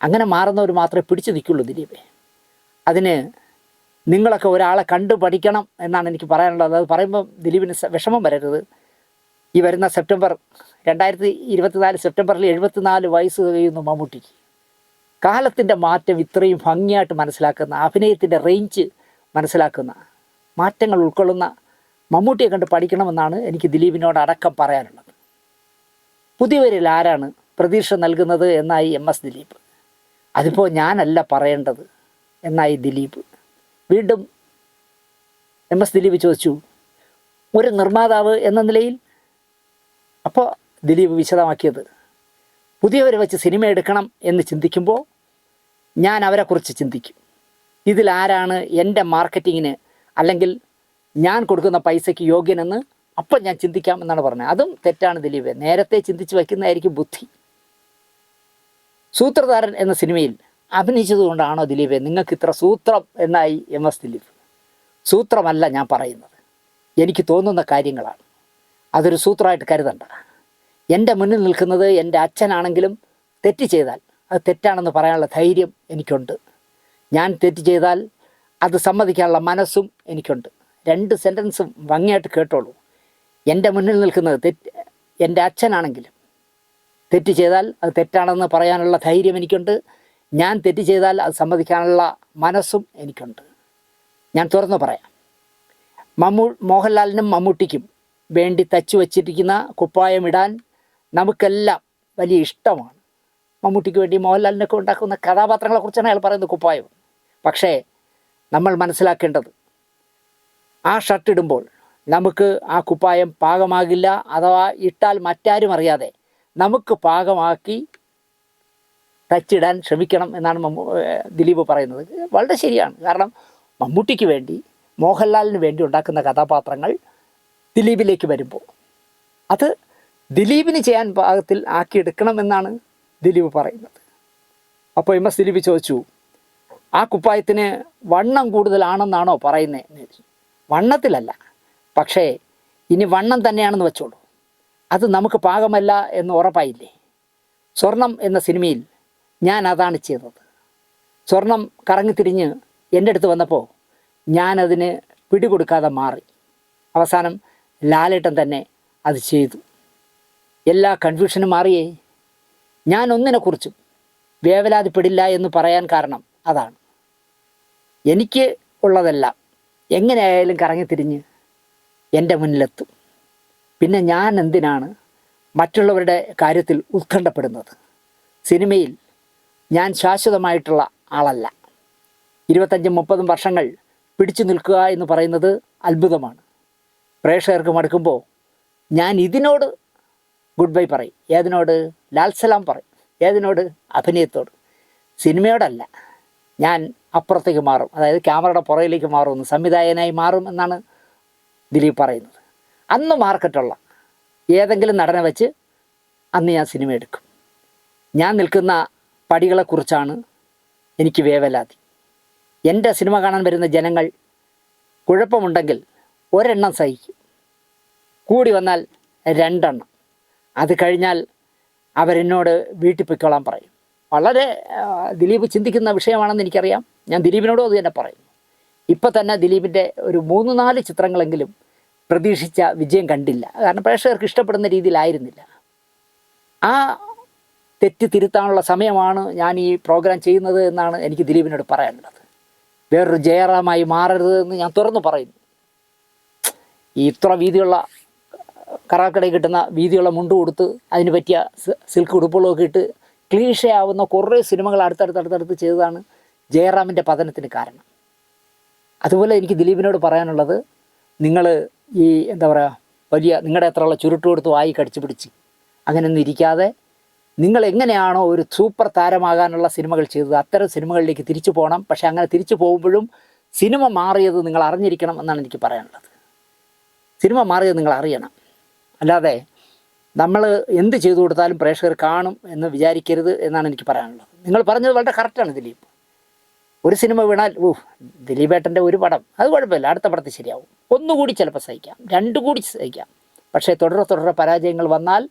അങ്ങനെ മാറുന്നവർ മാത്രമേ പിടിച്ചു നിൽക്കുള്ളൂ ദിലീപെ. അതിന് നിങ്ങളൊക്കെ ഒരാളെ കണ്ടു പഠിക്കണം എന്നാണ് എനിക്ക് പറയാനുള്ളത്. അത് പറയുമ്പോൾ ദിലീപിന് വിഷമം വരരുത്. ഈ വരുന്ന 2024 സെപ്റ്റംബറിൽ 74 വയസ്സ് കഴിയുന്നു മമ്മൂട്ടിക്ക്. കാലത്തിൻ്റെ മാറ്റം ഇത്രയും ഭംഗിയായിട്ട് മനസ്സിലാക്കുന്ന, അഭിനയത്തിൻ്റെ റേഞ്ച് മനസ്സിലാക്കുന്ന, മാറ്റങ്ങൾ ഉൾക്കൊള്ളുന്ന മമ്മൂട്ടിയെ കണ്ട് പഠിക്കണമെന്നാണ് എനിക്ക് ദിലീപിനോട് അടക്കം പറയാനുള്ളത്. പുതിയവരിൽ ആരാണ് പ്രതീക്ഷ നൽകുന്നത് എന്നായി MS ദിലീപ്. അതിപ്പോൾ ഞാനല്ല പറയേണ്ടത് എന്നായി ദിലീപ്. വീണ്ടും MS ദിലീപ് ചോദിച്ചു, ഒരു നിർമ്മാതാവ് എന്ന നിലയിൽ? അപ്പോൾ ദിലീപ് വിശദമാക്കിയത്, പുതിയവരെ വെച്ച് സിനിമ എടുക്കണം എന്ന് ചിന്തിക്കുമ്പോൾ ഞാൻ അവരെക്കുറിച്ച് ചിന്തിക്കും. ഇതിലാരാണ് എൻ്റെ മാർക്കറ്റിങ്ങിന് അല്ലെങ്കിൽ ഞാൻ കൊടുക്കുന്ന പൈസയ്ക്ക് യോഗ്യനെന്ന് അപ്പം ഞാൻ ചിന്തിക്കാം എന്നാണ് പറഞ്ഞത്. അതും തെറ്റാണ് ദിലീപ്. നേരത്തെ ചിന്തിച്ച് വയ്ക്കുന്നതായിരിക്കും ബുദ്ധി. സൂത്രധാരൻ എന്ന സിനിമയിൽ അഭിനയിച്ചതുകൊണ്ടാണോ ദിലീപെ നിങ്ങൾക്ക് ഇത്ര സൂത്രം എന്നായി MS ദിലീപ്? സൂത്രമല്ല ഞാൻ പറയുന്നത്, എനിക്ക് തോന്നുന്ന കാര്യങ്ങളാണ്. അതൊരു സൂത്രമായിട്ട് കരുതണ്ട. എൻ്റെ മുന്നിൽ നിൽക്കുന്നത് എൻ്റെ അച്ഛനാണെങ്കിലും തെറ്റ് ചെയ്താൽ അത് തെറ്റാണെന്ന് പറയാനുള്ള ധൈര്യം എനിക്കുണ്ട്. ഞാൻ തെറ്റ് ചെയ്താൽ അത് സമ്മതിക്കാനുള്ള മനസ്സും എനിക്കുണ്ട്. 2 സെൻറ്റൻസും ഭംഗിയായിട്ട് കേട്ടോളൂ. എൻ്റെ മുന്നിൽ നിൽക്കുന്നത് എൻ്റെ അച്ഛനാണെങ്കിലും തെറ്റ് ചെയ്താൽ അത് തെറ്റാണെന്ന് പറയാനുള്ള ധൈര്യം എനിക്കുണ്ട്. ഞാൻ തെറ്റ് ചെയ്താൽ അത് സമ്മതിക്കാനുള്ള മനസ്സും എനിക്കുണ്ട്. ഞാൻ തുറന്നു പറയാം, മോഹൻലാലിനും മമ്മൂട്ടിക്കും വേണ്ടി തച്ചു വച്ചിരിക്കുന്ന കുപ്പായം ഇടാൻ നമുക്കെല്ലാം വലിയ ഇഷ്ടമാണ്. മമ്മൂട്ടിക്ക് വേണ്ടി മോഹൻലാലിനൊക്കെ ഉണ്ടാക്കുന്ന കഥാപാത്രങ്ങളെക്കുറിച്ചാണ് അയാൾ പറയുന്നത് കുപ്പായം. പക്ഷേ നമ്മൾ മനസ്സിലാക്കേണ്ടത്, ആ ഷർട്ട് ഇടുമ്പോൾ നമുക്ക് ആ കുപ്പായം പാകമാകില്ല. അഥവാ ഇട്ടാൽ മറ്റാരും അറിയാതെ നമുക്ക് പാകമാക്കി തച്ചിടാൻ ശ്രമിക്കണം എന്നാണ് ദിലീപ് പറയുന്നത്. വളരെ ശരിയാണ്. കാരണം മമ്മൂട്ടിക്ക് വേണ്ടി മോഹൻലാലിന് വേണ്ടി ഉണ്ടാക്കുന്ന കഥാപാത്രങ്ങൾ ദിലീപിലേക്ക് വരുമ്പോൾ അത് ദിലീപിന് ചെയ്യാൻ പാകത്തിൽ ആക്കിയെടുക്കണമെന്നാണ് ദിലീപ് പറയുന്നത്. അപ്പോൾ MS ദിലീപ് ചോദിച്ചു, ആ കുപ്പായത്തിന് വണ്ണം കൂടുതലാണെന്നാണോ പറയുന്നത്? വണ്ണത്തിലല്ല, പക്ഷേ ഇനി വണ്ണം തന്നെയാണെന്ന് വെച്ചോളൂ. അത് നമുക്ക് പാകമല്ല എന്ന് ഉറപ്പായില്ലേ? സ്വർണം എന്ന സിനിമയിൽ ഞാൻ അതാണ് ചെയ്തത്. സ്വർണം കറങ്ങിത്തിരിഞ്ഞ് എൻ്റെ അടുത്ത് വന്നപ്പോൾ ഞാനതിന് പിടികൊടുക്കാതെ മാറി. അവസാനം ലാലേട്ടൻ തന്നെ അത് ചെയ്തു. എല്ലാ കൺഫ്യൂഷനും മാറിയേ. ഞാൻ ഒന്നിനെക്കുറിച്ചും വേവലാതിപ്പെടില്ല എന്ന് പറയാൻ കാരണം അതാണ്. എനിക്ക് ഉള്ളതെല്ലാം എങ്ങനെയായാലും കറങ്ങിത്തിരിഞ്ഞ് എൻ്റെ മുന്നിലെത്തും. പിന്നെ ഞാൻ എന്തിനാണ് മറ്റുള്ളവരുടെ കാര്യത്തിൽ ഉത്കണ്ഠപ്പെടുന്നത്? സിനിമയിൽ ഞാൻ ശാശ്വതമായിട്ടുള്ള ആളല്ല. 25-30 വർഷങ്ങൾ പിടിച്ചു നിൽക്കുക എന്ന് പറയുന്നത് അത്ഭുതമാണ്. പ്രേക്ഷകർക്ക് മടുക്കുമ്പോൾ ഞാൻ ഇതിനോട് ഗുഡ് ബൈ പറയും. ഏതിനോട്? ലാൽ സലാം പറയും. ഏതിനോട്? അഭിനയത്തോട്. സിനിമയോടല്ല. ഞാൻ അപ്പുറത്തേക്ക് മാറും, അതായത് ക്യാമറയുടെ പുറകിലേക്ക് മാറുമെന്ന്, സംവിധായകനായി മാറും എന്നാണ് ദിലീപ് പറയുന്നത്. അന്ന് മാർക്കറ്റുള്ള ഏതെങ്കിലും നടനെ വെച്ച് അന്ന് ഞാൻ സിനിമ എടുക്കും. ഞാൻ നിൽക്കുന്ന പടികളെക്കുറിച്ചാണ് എനിക്ക് വേവലാതി. എൻ്റെ സിനിമ കാണാൻ വരുന്ന ജനങ്ങൾ കുഴപ്പമുണ്ടെങ്കിൽ ഒരെണ്ണം സഹിക്കും, കൂടി വന്നാൽ 2 എണ്ണം. അത് കഴിഞ്ഞാൽ അവരെന്നോട് വീട്ടിൽ പൊയ്ക്കോളാൻ പറയും. വളരെ ദിലീപ് ചിന്തിക്കുന്ന വിഷയമാണെന്ന് എനിക്കറിയാം. ഞാൻ ദിലീപിനോടും അത് തന്നെ പറയുന്നു. ഇപ്പം തന്നെ ദിലീപിൻ്റെ ഒരു 3-4 ചിത്രങ്ങളെങ്കിലും പ്രതീക്ഷിച്ച വിജയം കണ്ടില്ല. കാരണം പ്രേക്ഷകർക്ക് ഇഷ്ടപ്പെടുന്ന രീതിയിലായിരുന്നില്ല. ആ തെറ്റ് തിരുത്താനുള്ള സമയമാണ് ഞാൻ ഈ പ്രോഗ്രാം ചെയ്യുന്നത് എന്നാണ് എനിക്ക് ദിലീപിനോട് പറയാനുള്ളത്. വേറൊരു ജയറാമായി മാറരുത് എന്ന് ഞാൻ തുറന്നു പറയുന്നു. ഈ ഇത്ര വീതിയുള്ള കറാക്കടയിൽ കിട്ടുന്ന വീതിയുള്ള മുണ്ട് കൊടുത്ത് അതിന് പറ്റിയ സിൽക്ക് ഉടുപ്പുകളൊക്കെ ഇട്ട് ക്ലീഷയാവുന്ന കുറേ സിനിമകൾ അടുത്തടുത്ത് ചെയ്തതാണ് ജയറാമിൻ്റെ പതനത്തിന് കാരണം. അതുപോലെ എനിക്ക് ദിലീപിനോട് പറയാനുള്ളത്, നിങ്ങൾ ഈ എന്താ പറയുക, വലിയ നിങ്ങളുടെ അത്രയുള്ള ചുരുട്ട് കൊടുത്ത് വായി കടിച്ചു പിടിച്ച് അങ്ങനെയൊന്നും ഇരിക്കാതെ നിങ്ങൾ എങ്ങനെയാണോ ഒരു സൂപ്പർ താരമാകാനുള്ള സിനിമകൾ ചെയ്തത് അത്തരം സിനിമകളിലേക്ക് തിരിച്ചു പോകണം. പക്ഷേ അങ്ങനെ തിരിച്ചു പോകുമ്പോഴും സിനിമ മാറിയത് നിങ്ങൾ അറിഞ്ഞിരിക്കണം എന്നാണ് എനിക്ക് പറയാനുള്ളത്. സിനിമ മാറിയത് നിങ്ങൾ അറിയണം. അല്ലാതെ നമ്മൾ എന്ത് ചെയ്തു കൊടുത്താലും പ്രേക്ഷകർ കാണും എന്ന് വിചാരിക്കരുത് എന്നാണ് എനിക്ക് പറയാനുള്ളത്. നിങ്ങൾ പറഞ്ഞത് വളരെ കറക്റ്റാണ് ദിലീപ്. ഒരു സിനിമ വീണാൽ ദിലീപേട്ടൻ്റെ ഒരു പടം അത് കുഴപ്പമില്ല, അടുത്ത പടത്തിൽ ശരിയാവും. ഒന്നുകൂടി ചിലപ്പോൾ സഹിക്കാം, 2 കൂടി സഹിക്കാം. പക്ഷേ തുടരെ പരാജയങ്ങൾ വന്നാൽ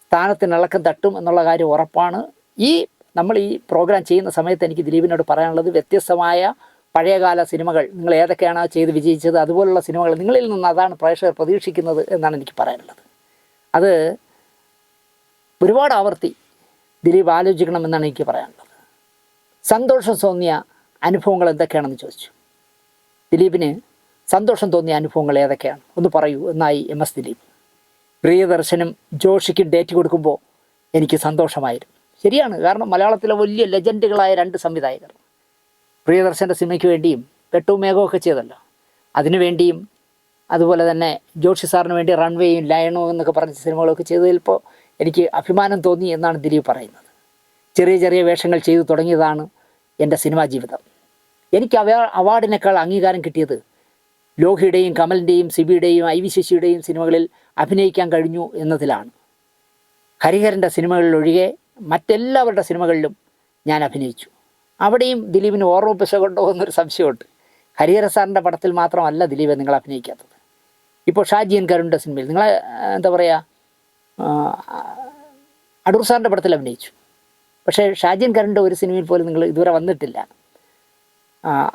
സ്ഥാനത്തിന് ഇളക്കം തട്ടും എന്നുള്ള കാര്യം ഉറപ്പാണ്. നമ്മൾ ഈ പ്രോഗ്രാം ചെയ്യുന്ന സമയത്ത് എനിക്ക് ദിലീപിനോട് പറയാനുള്ളത്, വ്യത്യസ്തമായ പഴയകാല സിനിമകൾ നിങ്ങൾ ഏതൊക്കെയാണോ ചെയ്ത് വിജയിച്ചത് അതുപോലുള്ള സിനിമകൾ നിങ്ങളിൽ നിന്ന് അതാണ് പ്രേക്ഷകർ പ്രതീക്ഷിക്കുന്നത് എന്നാണ് എനിക്ക് പറയാനുള്ളത്. അത് ഒരുപാട് ആവർത്തി ദിലീപ് ആലോചിക്കണമെന്നാണ് എനിക്ക് പറയാനുള്ളത്. സന്തോഷം തോന്നിയ അനുഭവങ്ങൾ എന്തൊക്കെയാണെന്ന് ചോദിച്ചു. ദിലീപിന് സന്തോഷം തോന്നിയ അനുഭവങ്ങൾ ഏതൊക്കെയാണ് ഒന്ന് പറയൂ എന്നായി MS ദിലീപ്. പ്രിയദർശനും ജോഷിക്കും ഡേറ്റ് കൊടുക്കുമ്പോൾ എനിക്ക് സന്തോഷമായിരുന്നു. ശരിയാണ്, കാരണം മലയാളത്തിലെ വലിയ ലെജൻഡുകളായ 2 സംവിധായകർ പ്രിയദർശൻ്റെ സിനിമയ്ക്ക് വേണ്ടിയും പെട്ടവും മേഘമൊക്കെ ചെയ്തല്ലോ, അതിനുവേണ്ടിയും അതുപോലെ തന്നെ ജോഷി സാറിന് വേണ്ടി റൺവേയും ലയണോ എന്നൊക്കെ പറഞ്ഞ സിനിമകളൊക്കെ ചെയ്തതിലിപ്പോൾ എനിക്ക് അഭിമാനം തോന്നി എന്നാണ് ദിലീപ് പറയുന്നത്. ചെറിയ വേഷങ്ങൾ ചെയ്തു തുടങ്ങിയതാണ് എൻ്റെ സിനിമാ ജീവിതം. എനിക്ക് അവാർഡിനേക്കാൾ അംഗീകാരം കിട്ടിയത് ലോഹിയുടെയും കമലിൻ്റെയും സിബിയുടെയും IV ശശിയുടെയും സിനിമകളിൽ അഭിനയിക്കാൻ കഴിഞ്ഞു എന്നതിലാണ്. ഹരിഹരൻ്റെ സിനിമകളിൽ ഒഴികെ മറ്റെല്ലാവരുടെ സിനിമകളിലും ഞാൻ അഭിനയിച്ചു. അവിടെയും ദിലീപിന് ഓർമ്മ കൊണ്ടോ എന്നൊരു സംശയമുണ്ട്. ഹരിഹര സാറിൻ്റെ പടത്തിൽ മാത്രമല്ല ദിലീപ് നിങ്ങൾ അഭിനയിക്കാത്തത്. ഇപ്പോൾ ഷാജി N കരുണിൻ്റെ സിനിമയിൽ നിങ്ങൾ എന്താ പറയുക, അടൂർ സാറിൻ്റെ പടത്തിൽ അഭിനയിച്ചു. പക്ഷേ ഷാജി N കരുണിൻ്റെ ഒരു സിനിമയിൽ പോലും നിങ്ങൾ ഇതുവരെ വന്നിട്ടില്ല.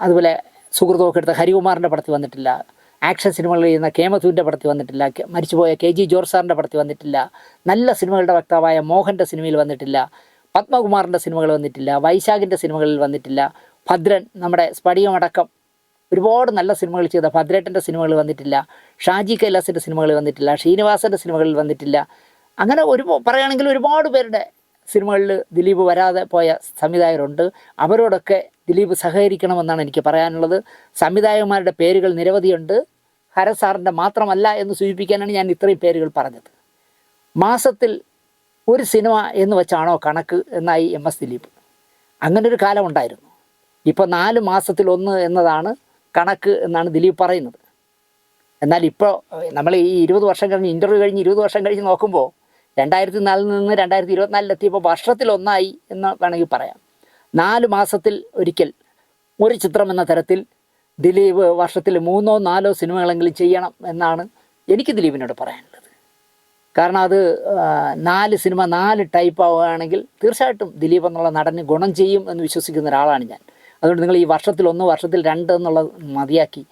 അതുപോലെ സുഹൃത്തുമൊക്കെ എടുത്ത ഹരികുമാറിൻ്റെ പടത്തിൽ വന്നിട്ടില്ല. ആക്ഷൻ സിനിമകൾ ചെയ്യുന്ന കേമധുവിൻ്റെ പടത്തിൽ വന്നിട്ടില്ല. മരിച്ചുപോയ KG ജോർജ് സാറിൻ്റെ പടത്തിൽ വന്നിട്ടില്ല. നല്ല സിനിമകളുടെ വക്താവായ മോഹൻ്റെ സിനിമയിൽ വന്നിട്ടില്ല. പത്മകുമാറിൻ്റെ സിനിമകൾ വന്നിട്ടില്ല. വൈശാഖിൻ്റെ സിനിമകളിൽ വന്നിട്ടില്ല. ഭദ്രൻ, നമ്മുടെ സ്ഫടികമടക്കം ഒരുപാട് നല്ല സിനിമകൾ ചെയ്ത ഭദ്രേട്ടൻ്റെ സിനിമകൾ വന്നിട്ടില്ല. ഷാജി കൈലാസിൻ്റെ സിനിമകളിൽ വന്നിട്ടില്ല. ശ്രീനിവാസൻ്റെ സിനിമകളിൽ വന്നിട്ടില്ല. അങ്ങനെ പറയുകയാണെങ്കിൽ ഒരുപാട് പേരുടെ സിനിമകളിൽ ദിലീപ് വരാതെ പോയ സംവിധായകരുണ്ട്. അവരോടൊക്കെ ദിലീപ് സഹകരിക്കണമെന്നാണ് എനിക്ക് പറയാനുള്ളത്. സംവിധായകന്മാരുടെ പേരുകൾ നിരവധിയുണ്ട്, ഹരസാറിൻ്റെ മാത്രമല്ല എന്ന് സൂചിപ്പിക്കാനാണ് ഞാൻ ഇത്രയും പേരുകൾ പറഞ്ഞത്. മാസത്തിൽ ഒരു സിനിമ എന്ന് വെച്ചാണോ കണക്ക് എന്നായി MS ദിലീപ്. അങ്ങനൊരു കാലമുണ്ടായിരുന്നു. ഇപ്പോൾ 4 മാസത്തിൽ 1 എന്നതാണ് കണക്ക് എന്നാണ് ദിലീപ് പറയുന്നത്. എന്നാൽ ഇപ്പോൾ നമ്മൾ ഈ 20 വർഷം കഴിഞ്ഞ് ഇൻ്റർവ്യൂ കഴിഞ്ഞ് 20 വർഷം കഴിഞ്ഞ് നോക്കുമ്പോൾ 2004 നിന്ന് 2024 വർഷത്തിൽ 1 എന്ന് വേണമെങ്കിൽ പറയാം. 4 മാസത്തിൽ ഒരിക്കൽ ഒരു ചിത്രം എന്ന തരത്തിൽ ദിലീപ് വർഷത്തിൽ 3-4 സിനിമകളെങ്കിലും ചെയ്യണം എന്നാണ് എനിക്ക് ദിലീപിനോട് പറയാനുള്ളത്. കാരണം അത് 4 സിനിമ 4 ടൈപ്പ് ആവുകയാണെങ്കിൽ തീർച്ചയായിട്ടും ദിലീപ് എന്നുള്ള നടന് ഗുണം ചെയ്യും എന്ന് വിശ്വസിക്കുന്ന ഒരാളാണ് ഞാൻ. അതുകൊണ്ട് നിങ്ങൾ ഈ വർഷത്തിൽ 1, വർഷത്തിൽ 2 എന്നുള്ളത് മതിയാക്കി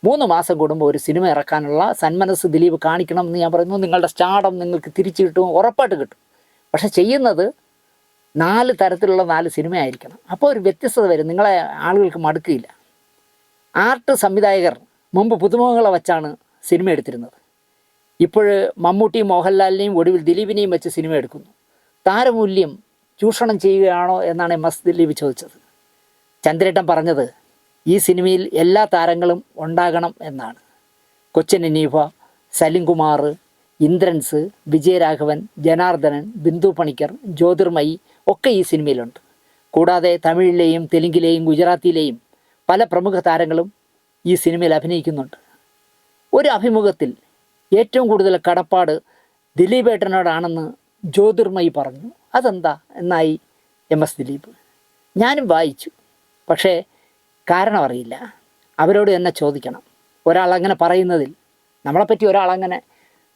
3 മാസം കൂടുമ്പോൾ ഒരു സിനിമ ഇറക്കാനുള്ള സന്മനസ് ദിലീപ് കാണിക്കണം എന്ന് ഞാൻ പറയുന്നു. നിങ്ങളുടെ സ്റ്റാർഡം നിങ്ങൾക്ക് തിരിച്ചു കിട്ടും, ഉറപ്പായിട്ട് കിട്ടും. പക്ഷെ ചെയ്യുന്നത് 4 തരത്തിലുള്ള 4 സിനിമയായിരിക്കണം. അപ്പോൾ ഒരു വ്യത്യസ്തത വരും, നിങ്ങളെ ആളുകൾക്ക് മടുക്കില്ല. ആർട്ട് സംവിധായകർ മുമ്പ് പുതുമുഖങ്ങളെ വച്ചാണ് സിനിമ എടുത്തിരുന്നത്. ഇപ്പോൾ മമ്മൂട്ടിയും മോഹൻലാലിനെയും ഒടുവിൽ ദിലീപിനെയും വെച്ച് സിനിമ എടുക്കുന്നു. താരമൂല്യം ചൂഷണം ചെയ്യുകയാണോ എന്നാണ് MS ദിലീപ് ചോദിച്ചത്. ചന്ദ്രേട്ടൻ പറഞ്ഞത് ഈ സിനിമയിൽ എല്ലാ താരങ്ങളും ഉണ്ടാകണം എന്നാണ്. കൊച്ചൻ അനീഫ, സലിംകുമാർ, ഇന്ദ്രൻസ്, വിജയരാഘവൻ, ജനാർദ്ദനൻ, ബിന്ദു പണിക്കർ, ജ്യോതിർമയി ഒക്കെ ഈ സിനിമയിലുണ്ട്. കൂടാതെ തമിഴിലെയും തെലുങ്കിലെയും ഗുജറാത്തിലെയും പല പ്രമുഖ താരങ്ങളും ഈ സിനിമയിൽ അഭിനയിക്കുന്നുണ്ട്. ഒരു അഭിമുഖത്തിൽ ഏറ്റവും കൂടുതൽ കടപ്പാട് ദിലീപേട്ടനോടാണെന്ന് ജ്യോതിർമയി പറഞ്ഞു. അതെന്താ എന്നായി MS ദിലീപ്. ഞാനും വായിച്ചു, പക്ഷേ കാരണം അറിയില്ല. അവരോട് തന്നെ ചോദിക്കണം. ഒരാളങ്ങനെ പറയുന്നതിൽ, നമ്മളെപ്പറ്റി ഒരാളങ്ങനെ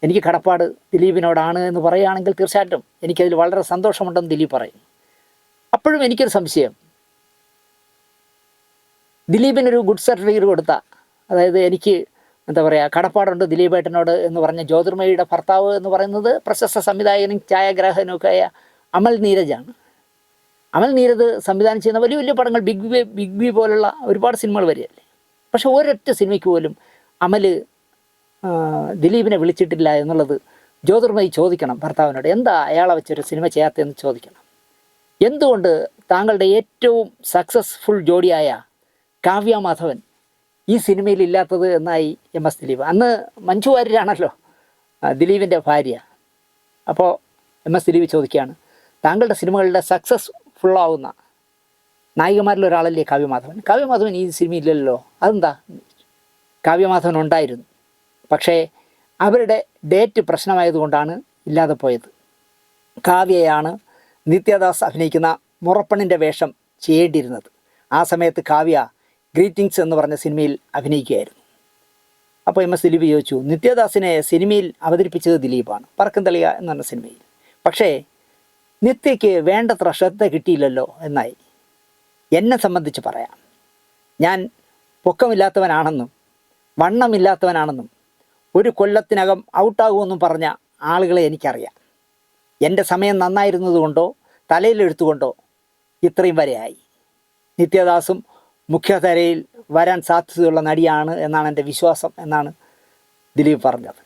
എനിക്ക് കടപ്പാട് ദിലീപിനോടാണ് എന്ന് പറയുകയാണെങ്കിൽ തീർച്ചയായിട്ടും എനിക്കതിൽ വളരെ സന്തോഷമുണ്ടെന്ന് ദിലീപ് പറയും. അപ്പോഴും എനിക്കൊരു സംശയം, ദിലീപിനൊരു ഗുഡ് സർട്ടിഫിക്കറ്റ് കൊടുത്ത, അതായത് എനിക്ക് എന്താ പറയുക കടപ്പാടുണ്ട് ദിലീപേട്ടനോട് എന്ന് പറഞ്ഞ ജ്യോതിർമയിയുടെ ഭർത്താവ് എന്ന് പറയുന്നത് പ്രശസ്ത സംവിധായകനും ഛായാഗ്രാഹകനും ഒക്കെ ആയ അമൽ നീരജാണ്. അമൽ നീരജ് സംവിധാനം ചെയ്യുന്ന വലിയ വലിയ പടങ്ങൾ, ബിഗ് ബി പോലുള്ള ഒരുപാട് സിനിമകൾ വരികയല്ലേ. പക്ഷെ ഒരൊറ്റ സിനിമയ്ക്ക് പോലും അമൽ ദിലീപിനെ വിളിച്ചിട്ടില്ല എന്നുള്ളത് ജ്യോതിർമയി ചോദിക്കണം ഭർത്താവിനോട്. എന്താ അയാളെ വെച്ചൊരു സിനിമ ചെയ്യാത്തതെന്ന് ചോദിക്കണം. എന്തുകൊണ്ട് താങ്കളുടെ ഏറ്റവും സക്സസ്ഫുൾ ജോഡിയായ കാവ്യ മാധവൻ ഈ സിനിമയിൽ ഇല്ലാത്തത് എന്നായി എം.എസ്. ദിലീപ്. അന്ന് മഞ്ജു വാര്യരാണല്ലോ ദിലീപിൻ്റെ ഭാര്യ. അപ്പോൾ എം.എസ്. ദിലീപ് ചോദിക്കുകയാണ്, താങ്കളുടെ സിനിമകളുടെ സക്സസ്ഫുള്ളാവുന്ന നായികമാരിൽ ഒരാളല്ലേ കാവ്യമാധവൻ? കാവ്യമാധവൻ ഈ സിനിമയില്ലല്ലോ. അതെന്താ? കാവ്യമാധവൻ ഉണ്ടായിരുന്നു, പക്ഷേ അവരുടെ ഡേറ്റ് പ്രശ്നമായതുകൊണ്ടാണ് ഇല്ലാതെ പോയത്. കാവ്യയാണ് നിത്യദാസ് അഭിനയിക്കുന്ന മുറപ്പണിൻ്റെ വേഷം ചെയ്യേണ്ടിയിരുന്നത്. ആ സമയത്ത് കാവ്യ ഗ്രീറ്റിങ്സ് എന്ന് പറഞ്ഞ സിനിമയിൽ അഭിനയിക്കുകയായിരുന്നു. അപ്പോൾ എം.എസ്. ദിലീപ് ചോദിച്ചു, നിത്യദാസിനെ സിനിമയിൽ അവതരിപ്പിച്ചത് ദിലീപാണ്, പറക്കും തളിക എന്ന് പറഞ്ഞ സിനിമയിൽ. പക്ഷേ നിത്യയ്ക്ക് വേണ്ടത്ര ശ്രദ്ധ കിട്ടിയില്ലല്ലോ എന്നായി. എന്നെ സംബന്ധിച്ച് പറയാം, ഞാൻ പൊക്കമില്ലാത്തവനാണെന്നും വണ്ണമില്ലാത്തവനാണെന്നും ഒരു കൊല്ലത്തിനകം ഔട്ടാകുമെന്നും പറഞ്ഞ ആളുകളെ എനിക്കറിയാം. എൻ്റെ സമയം നന്നായിരുന്നതുകൊണ്ടോ തലയിലെടുത്തുകൊണ്ടോ ഇത്രയും വരെയായി. നിത്യദാസും മുഖ്യധാരയിൽ വരാൻ സാധ്യതയുള്ള നടിയാണ് എന്നാണ് എൻ്റെ വിശ്വാസം എന്നാണ് ദിലീപ് പറഞ്ഞത്.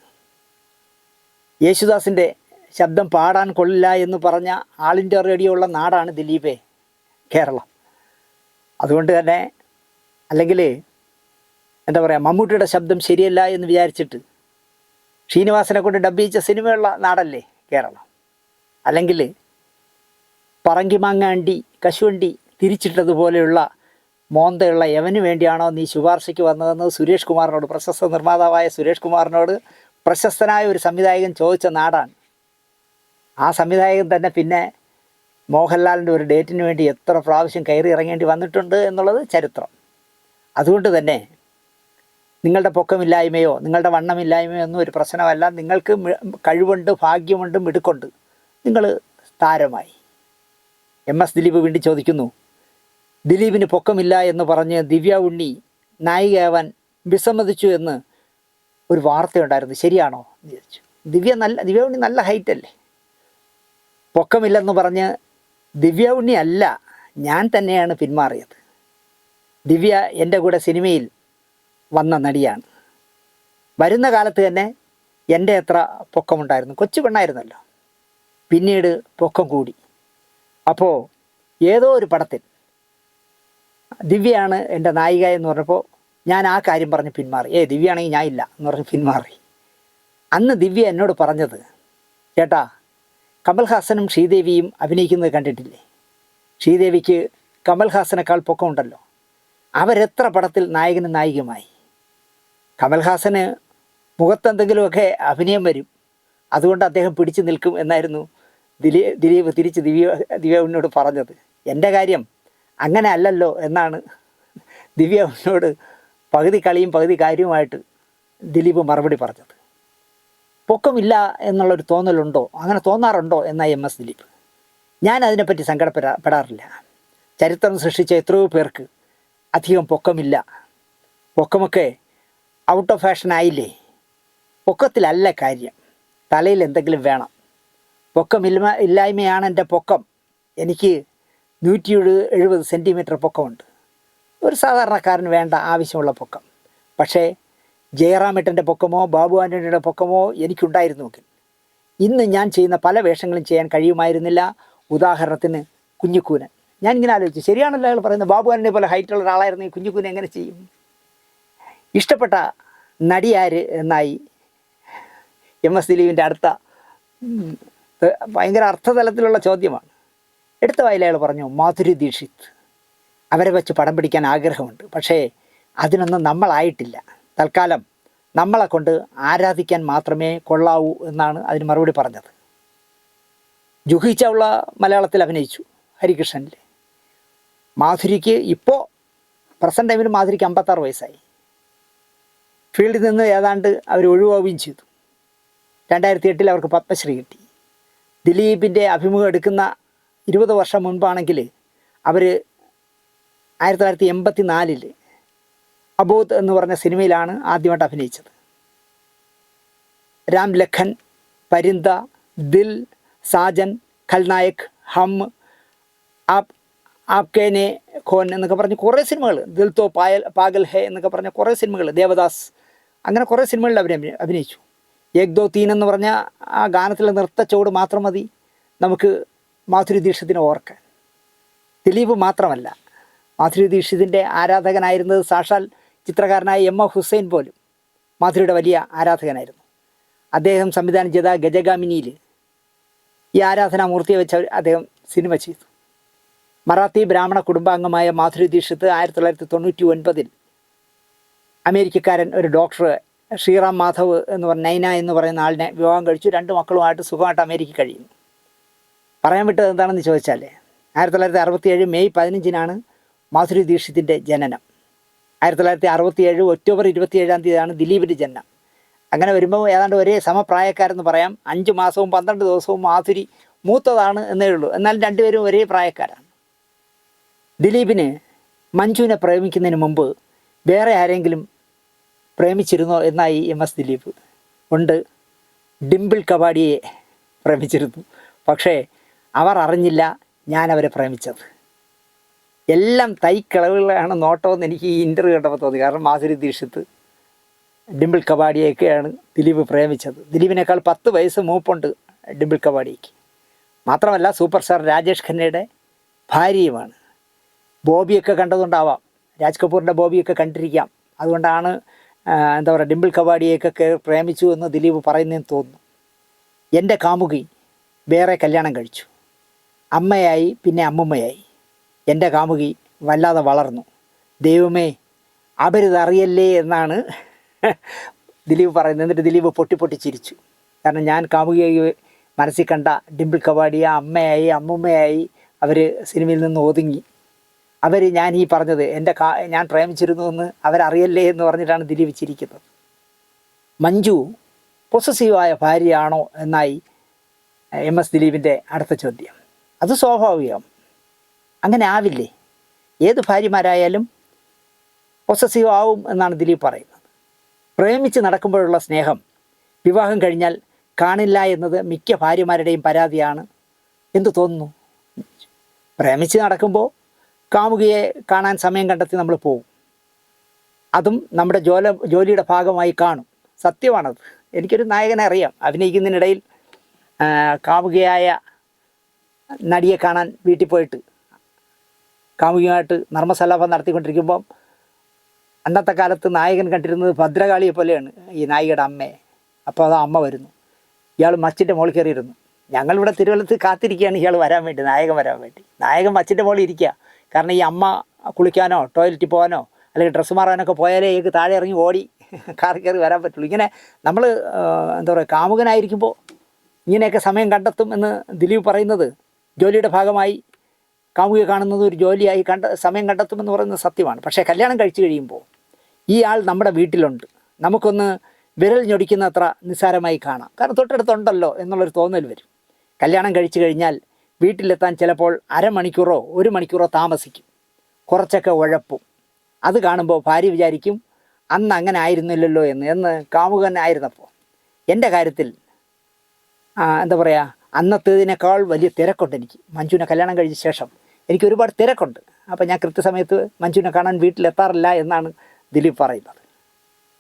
യേശുദാസിൻ്റെ ശബ്ദം പാടാൻ കൊള്ളില്ല എന്ന് പറഞ്ഞ ആൾ ഇന്ത്യ റേഡിയോ ഉള്ള നാടാണ് ദിലീപേ കേരളം. അതുകൊണ്ട് തന്നെ, അല്ലെങ്കിൽ എന്താ പറയുക, മമ്മൂട്ടിയുടെ ശബ്ദം ശരിയല്ല എന്ന് വിചാരിച്ചിട്ട് ശ്രീനിവാസനെ കൊണ്ട് ഡബ് ചെയ്യിച്ച സിനിമയുള്ള നാടല്ലേ കേരളം. അല്ലെങ്കിൽ പറങ്കിമാങ്ങാണ്ടി കശുവണ്ടി തിരിച്ചിട്ടതുപോലെയുള്ള മോന്തയുള്ള യവന് വേണ്ടിയാണോ നീ ശുപാർശയ്ക്ക് വന്നതെന്ന് സുരേഷ് കുമാറിനോട്, പ്രശസ്ത നിർമ്മാതാവായ സുരേഷ് കുമാറിനോട് പ്രശസ്തനായ ഒരു സംവിധായകൻ ചോദിച്ച നാടാണ്. ആ സംവിധായകൻ തന്നെ പിന്നെ മോഹൻലാലിൻ്റെ ഒരു ഡേറ്റിന് വേണ്ടി എത്ര പ്രാവശ്യം കയറി ഇറങ്ങേണ്ടി വന്നിട്ടുണ്ട് എന്നുള്ളത് ചരിത്രം. അതുകൊണ്ട് തന്നെ നിങ്ങളുടെ പൊക്കമില്ലായ്മയോ നിങ്ങളുടെ വണ്ണമില്ലായ്മയോ ഒന്നും ഒരു പ്രശ്നമല്ല. നിങ്ങൾക്ക് കഴിവുണ്ട്, ഭാഗ്യമുണ്ട്, മിടുക്കുണ്ട്, നിങ്ങൾ താരമായി. എം.എസ്. ദിലീപ് വീണ്ടും ചോദിക്കുന്നു, ദിലീപിന് പൊക്കമില്ല എന്ന് പറഞ്ഞ് ദിവ്യ ഉണ്ണി നായികയാവാൻ വിസമ്മതിച്ചു എന്ന് ഒരു വാർത്തയുണ്ടായിരുന്നു, ശരിയാണോ എന്ന് ചോദിച്ചു. ദിവ്യ ഉണ്ണി നല്ല ഹൈറ്റല്ലേ? പൊക്കമില്ലെന്ന് പറഞ്ഞ് ദിവ്യ ഉണ്ണി അല്ല, ഞാൻ തന്നെയാണ് പിന്മാറിയത്. ദിവ്യ എൻ്റെ കൂടെ സിനിമയിൽ വന്ന നടിയാണ്. വരുന്ന കാലത്ത് തന്നെ എൻ്റെ എത്ര പൊക്കമുണ്ടായിരുന്നു, കൊച്ചു പെണ്ണായിരുന്നല്ലോ. പിന്നീട് പൊക്കം കൂടി. അപ്പോൾ ഏതോ ഒരു പടത്തിൽ ദിവ്യയാണ് എൻ്റെ നായിക എന്ന് പറഞ്ഞപ്പോൾ ഞാൻ ആ കാര്യം പറഞ്ഞ് പിന്മാറി. ദിവ്യയാണെങ്കിൽ ഞാൻ ഇല്ല എന്ന് പറഞ്ഞ് പിന്മാറി. അന്ന് ദിവ്യ എന്നോട് പറഞ്ഞത്, ചേട്ടാ കമൽഹാസനും ശ്രീദേവിയും അഭിനയിക്കുന്നത് കണ്ടിട്ടില്ലേ? ശ്രീദേവിക്ക് കമൽഹാസനേക്കാൾ പൊക്കമുണ്ടല്ലോ. അവരെത്ര പടത്തിൽ നായകനും നായികയുമായി. കമൽഹാസന് മുഖത്തെന്തെങ്കിലുമൊക്കെ അഭിനയം വരും, അതുകൊണ്ട് അദ്ദേഹം പിടിച്ചു നിൽക്കും എന്നായിരുന്നു ദിലീപ് തിരിച്ച് ദിവ്യ ഉണ്ണിയോട് പറഞ്ഞത്. എൻ്റെ കാര്യം അങ്ങനെ അല്ലല്ലോ എന്നാണ് ദിവ്യ ഉണ്ണിയോട് പകുതി കളിയും പകുതി കാര്യവുമായിട്ട് ദിലീപ് മറുപടി പറഞ്ഞത്. പൊക്കമില്ല എന്നുള്ളൊരു തോന്നലുണ്ടോ, അങ്ങനെ തോന്നാറുണ്ടോ എന്നായി എം.എസ്. ദിലീപ്. ഞാൻ അതിനെപ്പറ്റി സങ്കടപ്പെടാറില്ല. ചരിത്രം സൃഷ്ടിച്ച എത്രയോ പേർക്ക് അധികം പൊക്കമില്ല. പൊക്കമൊക്കെ ഔട്ട് ഓഫ് ഫാഷൻ ആയില്ലേ? പൊക്കത്തിലല്ല കാര്യം, തലയിൽ എന്തെങ്കിലും വേണം. ഇല്ലായ്മയാണ് എൻ്റെ പൊക്കം. എനിക്ക് 170 സെൻറ്റിമീറ്റർ പൊക്കമുണ്ട്. ഒരു സാധാരണക്കാരന് വേണ്ട ആവശ്യമുള്ള പൊക്കം. പക്ഷേ ജയറാമേട്ടൻ്റെ പൊക്കമോ ബാബു ആൻ്റണിയുടെ പൊക്കമോ എനിക്കുണ്ടായിരുന്നുവെങ്കിൽ ഇന്ന് ഞാൻ ചെയ്യുന്ന പല വേഷങ്ങളും ചെയ്യാൻ കഴിയുമായിരുന്നില്ല. ഉദാഹരണത്തിന് കുഞ്ഞിക്കൂനൻ. ഞാനിങ്ങനെ ആലോചിച്ചു, ശരിയാണല്ലോ അയാൾ പറയുന്നത്, ബാബു ആൻ്റണി പോലെ ഹൈറ്റുള്ള ഒരാളായിരുന്നു ഈ കുഞ്ഞിക്കൂനൻ എങ്ങനെ ചെയ്യും? ഇഷ്ടപ്പെട്ട നടിയാര് എന്നായി എം.എസ്. ദിലീപിൻ്റെ അടുത്ത ഭയങ്കര അർത്ഥതലത്തിലുള്ള ചോദ്യമാണ്. എടുത്ത വായിൽ അയാൾ പറഞ്ഞു, മാധുരി ദീക്ഷിത്. അവരെ വെച്ച് പടം പിടിക്കാൻ ആഗ്രഹമുണ്ട്, പക്ഷേ അതിനൊന്നും നമ്മളായിട്ടില്ല. തൽക്കാലം നമ്മളെ കൊണ്ട് ആരാധിക്കാൻ മാത്രമേ കൊള്ളാവൂ എന്നാണ് അതിന് മറുപടി പറഞ്ഞത്. ജൂഹി ചൗള മലയാളത്തിൽ അഭിനയിച്ചു ഹരികൃഷ്ണനിൽ. മാധുരിക്ക് ഇപ്പോൾ പ്രസൻറ്റ് ടൈമിൽ മാധുരിക്ക് 56 വയസ്സായി. ഫീൽഡിൽ നിന്ന് ഏതാണ്ട് അവർ ഒഴിവാവുകയും ചെയ്തു. 2008 അവർക്ക് പത്മശ്രീ കിട്ടി. ദിലീപിൻ്റെ അഭിമുഖം എടുക്കുന്ന 20 വർഷം മുൻപാണെങ്കിൽ അവർ 1984 അബോധ് എന്ന് പറഞ്ഞ സിനിമയിലാണ് ആദ്യമായിട്ട് അഭിനയിച്ചത്. രാം ലഖൻ, പരിന്ത, ദിൽ, സാജൻ, ഖൽനായക്, ഹം, ആപ്കേനെ ഖോൻ എന്നൊക്കെ പറഞ്ഞ് കുറേ സിനിമകൾ, ദിൽ തോ പാഗൽ ഹേ എന്നൊക്കെ പറഞ്ഞ കുറേ സിനിമകൾ, ദേവദാസ്, അങ്ങനെ കുറേ സിനിമകളിൽ അവർ അഭിനയിച്ചു. ഏക് ദോ തീൻ എന്ന് പറഞ്ഞ ആ ഗാനത്തിലെ നൃത്തച്ചോട് മാത്രം മതി നമുക്ക് മാധുരി ദീക്ഷിതിനെ ഓർക്കാൻ. ദിലീപ് മാത്രമല്ല, മാധുരി ദീക്ഷിതിൻ്റെ ആരാധകനായിരുന്നത് സാക്ഷാൽ ചിത്രകാരനായ എം. എ. ഹുസൈൻ പോലും മാധുരിയുടെ വലിയ ആരാധകനായിരുന്നു. അദ്ദേഹം സംവിധാനം ചെയ്ത ഗജഗാമിനിയിൽ ഈ ആരാധനാമൂർത്തിയെ വെച്ച് അദ്ദേഹം സിനിമ ചെയ്തു. മറാത്തി ബ്രാഹ്മണ കുടുംബാംഗമായ മാധുരി ദീക്ഷിത് 1999 അമേരിക്കക്കാരൻ ഒരു ഡോക്ടർ ശ്രീറാം മാധവ് എന്ന് പറഞ്ഞ നൈന എന്ന് പറയുന്ന ആളിനെ വിവാഹം കഴിച്ചു. 2 മക്കളുമായിട്ട് സുഖമായിട്ട് അമേരിക്ക കഴിയുന്നു. പറയാൻ വിട്ടത് എന്താണെന്ന് ചോദിച്ചാൽ 1967 മെയ് 15 മാധുരി ദീക്ഷിതിൻ്റെ ജനനം. 1967 ഒക്ടോബർ 27 ദിലീപിൻ്റെ ജനനം. അങ്ങനെ വരുമ്പോൾ ഏതാണ്ട് ഒരേ സമപ്രായക്കാരെന്ന് പറയാം. 5 മാസവും 12 ദിവസവും മാധുരി മൂത്തതാണ് എന്നേ ഉള്ളൂ. എന്നാൽ രണ്ടുപേരും ഒരേ പ്രായക്കാരാണ്. ദിലീപിന് മഞ്ജുവിനെ പ്രേമിക്കുന്നതിന് മുമ്പ് വേറെ ആരെങ്കിലും പ്രേമിച്ചിരുന്നോ എന്നായി MS ദിലീപ്. ഉണ്ട്, ഡിംപിൾ കപാഡിയെ പ്രേമിച്ചിരുന്നു. പക്ഷേ അവർ അറിഞ്ഞില്ല ഞാൻ അവരെ പ്രേമിച്ചത്. എല്ലാം തൈക്കളവുകളാണ് നോട്ടമെന്ന് എനിക്ക് ഈ ഇൻ്റർവ്യൂ കണ്ടപ്പോൾ തോന്നി. കാരണം മാധുരി ദീക്ഷിത്, ഡിംപിൾ കപാഡിയൊക്കെയാണ് ദിലീപ് പ്രേമിച്ചത്. ദിലീപിനേക്കാൾ 10 വയസ്സ് മൂപ്പുണ്ട് ഡിംപിൾ കപാഡിക്ക്. മാത്രമല്ല സൂപ്പർ സ്റ്റാർ രാജേഷ് ഖന്നയുടെ ഭാര്യയുമാണ്. ബോബിയൊക്കെ കണ്ടതുകൊണ്ടാവാം, രാജ് കപൂറിൻ്റെ ബോബിയൊക്കെ കണ്ടിരിക്കാം. അതുകൊണ്ടാണ് എന്താ പറയുക, ഡിംപിൾ കപാഡിയൊക്കെ പ്രേമിച്ചു എന്ന് ദിലീപ് പറയുന്നതെന്ന് തോന്നുന്നു. എൻ്റെ കാമുകി വേറെ കല്യാണം കഴിച്ചു, അമ്മയായി, പിന്നെ അമ്മുമ്മയായി. എൻ്റെ കാമുകി വല്ലാതെ വളർന്നു. ദൈവമേ അവരിതറിയല്ലേ എന്നാണ് ദിലീപ് പറയുന്നത്. എന്നിട്ട് ദിലീപ് പൊട്ടി ചിരിച്ചു. കാരണം ഞാൻ കാമുകിയായി മനസ്സിൽ കണ്ട ഡിംപിൾ കപാഡിയ അമ്മയായി, അമ്മുമ്മയായി അവർ സിനിമയിൽ നിന്ന് ഒതുങ്ങി. അവർ ഞാൻ ഈ പറഞ്ഞത് ഞാൻ പ്രേമിച്ചിരുന്നു എന്ന് അവരറിയല്ലേ എന്ന് പറഞ്ഞിട്ടാണ് ദിലീപ് ചിരിക്കുന്നത്. മഞ്ജു പൊസസീവായ ഭാര്യയാണോ എന്നായി MS ദിലീപിൻ്റെ അടുത്ത ചോദ്യം. അത് സ്വാഭാവികം, അങ്ങനെ ആവില്ലേ? ഏത് ഭാര്യമാരായാലും പൊസസീവ് ആവും എന്നാണ് ദിലീപ് പറയുന്നത്. പ്രേമിച്ച് നടക്കുമ്പോഴുള്ള സ്നേഹം വിവാഹം കഴിഞ്ഞാൽ കാണില്ല എന്നത് മിക്ക ഭാര്യമാരുടെയും പരാതിയാണ്. എന്തു തോന്നുന്നു? പ്രേമിച്ച് നടക്കുമ്പോൾ കാമുകിയെ കാണാൻ സമയം കണ്ടെത്തി നമ്മൾ പോകും. അതും നമ്മുടെ ജോലിയുടെ ഭാഗമായി കാണും. സത്യമാണത്. എനിക്കൊരു നായകനെ അറിയാം. അഭിനയിക്കുന്നതിനിടയിൽ കാമുകിയായ നടിയെ കാണാൻ വീട്ടിൽ പോയിട്ട് കാമുകിയുമായിട്ട് നർമ്മസല്ലാപം നടത്തിക്കൊണ്ടിരിക്കുമ്പം അന്നത്തെ കാലത്ത് നായകൻ കണ്ടിരുന്നത് ഭദ്രകാളിയെ പോലെയാണ് ഈ നായികയുടെ അമ്മയെ. അപ്പോൾ അത് അമ്മ വരുന്നു, ഇയാൾ മച്ചിൻ്റെ മുകളിൽ കയറിയിരുന്നു. ഞങ്ങളിവിടെ തിരുവല്ലത്ത് കാത്തിരിക്കുകയാണ് ഇയാൾ വരാൻ വേണ്ടി, നായകൻ വരാൻ വേണ്ടി. നായകൻ മച്ചിൻ്റെ മുകളിൽ ഇരിക്കുക. കാരണം ഈ അമ്മ കുളിക്കാനോ ടോയ്ലറ്റിൽ പോകാനോ അല്ലെങ്കിൽ ഡ്രസ്സ് മാറാനൊക്കെ പോയാലേ എനിക്ക് താഴെ ഇറങ്ങി ഓടി കാറിൽ കയറി വരാൻ പറ്റുള്ളൂ. ഇങ്ങനെ നമ്മൾ എന്താ പറയുക, കാമുകനായിരിക്കുമ്പോൾ ഇങ്ങനെയൊക്കെ സമയം കണ്ടെത്തും എന്ന് ദിലീപ് പറയുന്നത് ജോലിയുടെ ഭാഗമായി കാമുകിയെ കാണുന്നത് ഒരു ജോലിയായി സമയം കണ്ടെത്തുമെന്ന് പറയുന്നത് സത്യമാണ്. പക്ഷേ കല്യാണം കഴിച്ചു കഴിയുമ്പോൾ ഈ ആൾ നമ്മുടെ വീട്ടിലുണ്ട്, നമുക്കൊന്ന് വിരൽ ഞൊടിക്കുന്ന അത്ര നിസ്സാരമായി കാണാം. കാരണം തൊട്ടടുത്തുണ്ടല്ലോ എന്നുള്ളൊരു തോന്നൽ വരും. കല്യാണം കഴിച്ചു കഴിഞ്ഞാൽ വീട്ടിലെത്താൻ ചിലപ്പോൾ അരമണിക്കൂറോ 1 മണിക്കൂറോ താമസിക്കും, കുറച്ചൊക്കെ ഉഴപ്പും. അത് കാണുമ്പോൾ ഭാര്യ വിചാരിക്കും അന്ന് അങ്ങനെ ആയിരുന്നില്ലല്ലോ എന്ന് കാമുകനായിരുന്നപ്പോൾ. എൻ്റെ കാര്യത്തിൽ എന്താ പറയുക, അന്നത്തേതിനേക്കാൾ വലിയ തിരക്കുണ്ട് എനിക്ക്. മഞ്ജുവിനെ കല്യാണം കഴിച്ച ശേഷം എനിക്ക് ഒരുപാട് തിരക്കുണ്ട്. അപ്പോൾ ഞാൻ കൃത്യസമയത്ത് മഞ്ജുവിനെ കാണാൻ വീട്ടിലെത്താറില്ല എന്നാണ് ദിലീപ് പറയുന്നത്.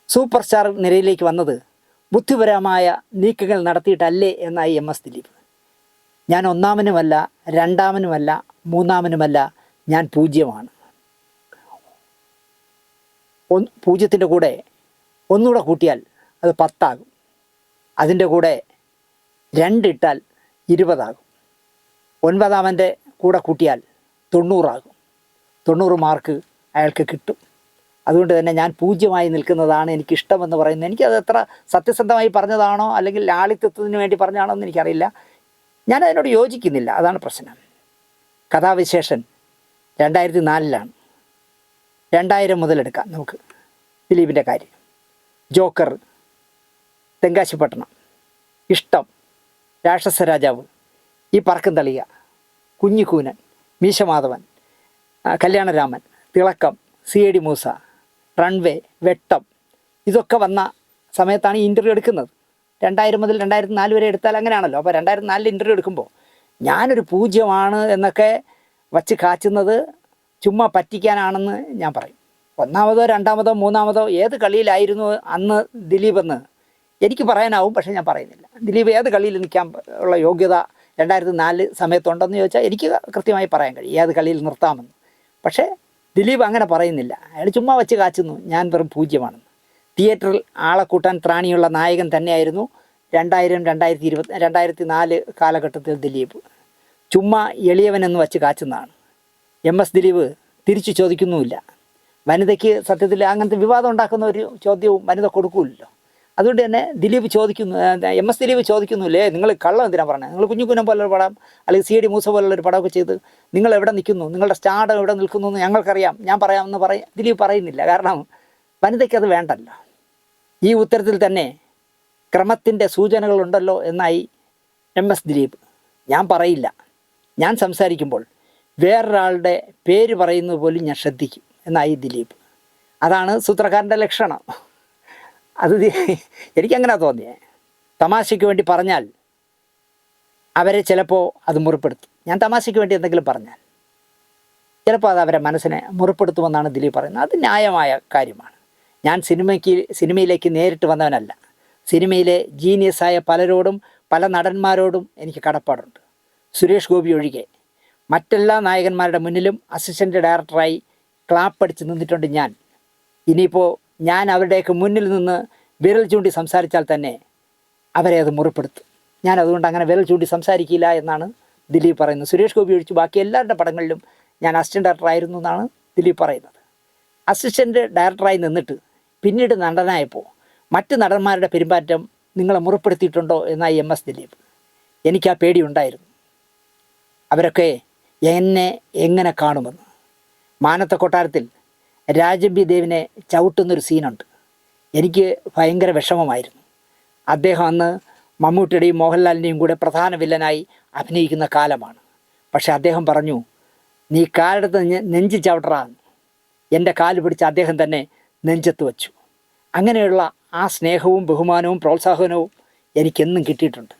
സൂപ്പർ സ്റ്റാർ നിരയിലേക്ക് വന്നത് ബുദ്ധിപരമായ നീക്കങ്ങൾ നടത്തിയിട്ടല്ലേ എന്നായി MS ദിലീപ്. ഞാൻ 1ാമനുമല്ല, 2ാമനുമല്ല, 3ാമനുമല്ല, ഞാൻ 0ആണ്. 0ത്തിൻ്റെ കൂടെ ഒന്നുകൂടെ കൂട്ടിയാൽ അത് 10 ആകും. അതിൻ്റെ കൂടെ 2 ഇട്ടാൽ 20 ആകും. 9ാമൻ്റെ കൂടെ കൂട്ടിയാൽ 90 ആകും. 90 മാർക്ക് അയാൾക്ക് കിട്ടും. അതുകൊണ്ട് തന്നെ ഞാൻ 0ആയി നിൽക്കുന്നതാണ് എനിക്കിഷ്ടമെന്ന് പറയുന്നത്. എനിക്കത് എത്ര സത്യസന്ധമായി പറഞ്ഞതാണോ അല്ലെങ്കിൽ ലാളിത്യത്തിന് വേണ്ടി പറഞ്ഞതാണോ എന്ന് എനിക്കറിയില്ല. ഞാനതിനോട് യോജിക്കുന്നില്ല, അതാണ് പ്രശ്നം. കഥാവിശേഷൻ 2004 2000 മുതലെടുക്കാം നമുക്ക് ദിലീപിൻ്റെ കാര്യം. ജോക്കർ, തെങ്കാശിപ്പട്ടണം, ഇഷ്ടം, രാക്ഷസ രാജാവ്, ഈ പറക്കും തളിക, കുഞ്ഞിക്കൂനൻ, മീശമാധവൻ, കല്യാണരാമൻ, തിളക്കം, CID മൂസ, റൺവേ, വെട്ടം, ഇതൊക്കെ വന്ന സമയത്താണ് ഈ ഇൻ്റർവ്യൂ എടുക്കുന്നത്. 2000 മുതൽ 2004 വരെ എടുത്താൽ അങ്ങനെയാണല്ലോ. അപ്പോൾ 2004 ഇൻ്റർവ്യൂ എടുക്കുമ്പോൾ ഞാനൊരു പൂജ്യമാണ് എന്നൊക്കെ വച്ച് കാച്ചുന്നത് ചുമ്മാ പറ്റിക്കാനാണെന്ന് ഞാൻ പറയും. ഒന്നാമതോ രണ്ടാമതോ മൂന്നാമതോ ഏത് കളിയിലായിരുന്നു അന്ന് ദിലീപെന്ന് എനിക്ക് പറയാനാവും, പക്ഷേ ഞാൻ പറയുന്നില്ല. ദിലീപ് ഏത് കളിയിൽ നിൽക്കാൻ ഉള്ള യോഗ്യത 2004 സമയത്തുണ്ടെന്ന് ചോദിച്ചാൽ എനിക്ക് കൃത്യമായി പറയാൻ കഴിയും ഏത് കളിയിൽ നിർത്താമെന്ന്. പക്ഷേ ദിലീപ് അങ്ങനെ പറയുന്നില്ല. അയാൾ ചുമ്മാ വെച്ച് കാച്ചുന്നു ഞാൻ വെറും പൂജ്യമാണെന്ന്. തിയേറ്ററിൽ ആളെ കൂട്ടാൻ ത്രാണിയുള്ള നായകൻ തന്നെയായിരുന്നു 2004 കാലഘട്ടത്തിൽ ദിലീപ്. ചുമ്മാ എളിയവനെന്ന് വച്ച് കാച്ചുന്നതാണ്. MS ദിലീപ് തിരിച്ചു ചോദിക്കുന്നുമില്ല. വനിതയ്ക്ക് സത്യത്തിൽ അങ്ങനത്തെ വിവാദം ഉണ്ടാക്കുന്ന ഒരു ചോദ്യവും വനിത കൊടുക്കൂലല്ലോ. അതുകൊണ്ട് തന്നെ ദിലീപ് ചോദിക്കുന്നു, MS ദിലീപ് ചോദിക്കുന്നില്ലേ, നിങ്ങൾ കള്ളം എന്തിനാണ് പറഞ്ഞത്? നിങ്ങൾ കുഞ്ഞുകുനം പോലൊരു പടം അല്ലെങ്കിൽ CID മൂസ പോലുള്ളൊരു പടമൊക്കെ ചെയ്ത് നിങ്ങൾ എവിടെ നിൽക്കുന്നു, നിങ്ങളുടെ സ്റ്റാർഡ് എവിടെ നിൽക്കുന്നു എന്ന് ഞങ്ങൾക്കറിയാം, ഞാൻ പറയാമെന്ന് ദിലീപ് പറയുന്നില്ല. കാരണം വനിതയ്ക്കത് വേണ്ടല്ലോ. ഈ ഉത്തരത്തിൽ തന്നെ ക്രമത്തിൻ്റെ സൂചനകളുണ്ടല്ലോ എന്നായി MS ദിലീപ്. ഞാൻ പറയില്ല, ഞാൻ സംസാരിക്കുമ്പോൾ വേറൊരാളുടെ പേര് പറയുന്നത് പോലും ഞാൻ ശ്രദ്ധിക്കും എന്നായി ദിലീപ്. അതാണ് സൂത്രക്കാരൻ്റെ ലക്ഷണം. അത് എനിക്കങ്ങനെ തോന്നിയേ. തമാശയ്ക്ക് വേണ്ടി പറഞ്ഞാൽ അവരെ ചിലപ്പോൾ അത് മുറിപ്പെടുത്തും. ഞാൻ തമാശയ്ക്ക് വേണ്ടി എന്തെങ്കിലും പറഞ്ഞാൽ ചിലപ്പോൾ അത് അവരെ മനസ്സിനെ മുറിപ്പെടുത്തുമെന്നാണ് ദിലീപ് പറയുന്നത്. അത് ന്യായമായ കാര്യമാണ്. ഞാൻ സിനിമയിലേക്ക് നേരിട്ട് വന്നവനല്ല. സിനിമയിലെ ജീനിയസായ പലരോടും പല നടന്മാരോടും എനിക്ക് കടപ്പാടുണ്ട്. സുരേഷ് ഗോപി ഒഴികെ മറ്റെല്ലാ നായകന്മാരുടെ മുന്നിലും അസിസ്റ്റൻ്റ് ഡയറക്ടറായി ക്ലാപ്പടിച്ച് നിന്നിട്ടുണ്ട് ഞാൻ. ഇനിയിപ്പോൾ ഞാൻ അവരുടെയൊക്കെ മുന്നിൽ നിന്ന് വിരൽ ചൂണ്ടി സംസാരിച്ചാൽ തന്നെ അവരെ അത് മുറിപ്പെടുത്തും. ഞാൻ അതുകൊണ്ട് അങ്ങനെ വിരൽ ചൂണ്ടി സംസാരിക്കില്ല എന്നാണ് ദിലീപ് പറയുന്നത്. സുരേഷ് ഗോപി ഒഴിച്ച് ബാക്കി എല്ലാവരുടെ പടങ്ങളിലും ഞാൻ അസിസ്റ്റൻ്റ് ഡയറക്ടറായിരുന്നു എന്നാണ് ദിലീപ് പറയുന്നത്. അസിസ്റ്റൻ്റ് ഡയറക്ടറായി നിന്നിട്ട് പിന്നീട് നടനായപ്പോൾ മറ്റ് നടന്മാരുടെ പെരുമാറ്റം നിങ്ങളെ മുറിപ്പെടുത്തിയിട്ടുണ്ടോ എന്നായി MS ദിലീപ്. എനിക്ക് ആ പേടിയുണ്ടായിരുന്നു. അവരൊക്കെ എന്നെ എങ്ങനെ കാണുമെന്ന്. മാനത്തെ കൊട്ടാരത്തിൽ രാജംബി ദേവിനെ ചവിട്ടുന്നൊരു സീനുണ്ട്. എനിക്ക് ഭയങ്കര വിഷമമായിരുന്നു. അദ്ദേഹം അന്ന് മമ്മൂട്ടിയുടെയും മോഹൻലാലിൻ്റെയും കൂടെ പ്രധാന വില്ലനായി അഭിനയിക്കുന്ന കാലമാണ്. പക്ഷേ അദ്ദേഹം പറഞ്ഞു, നീ കാലെടുത്ത് നെഞ്ച് ചവിട്ടറാന്ന്. എൻ്റെ കാല് പിടിച്ച് അദ്ദേഹം തന്നെ നെഞ്ചത്ത് വച്ചു. അങ്ങനെയുള്ള ആ സ്നേഹവും ബഹുമാനവും പ്രോത്സാഹനവും എനിക്കെന്നും കിട്ടിയിട്ടുണ്ട്.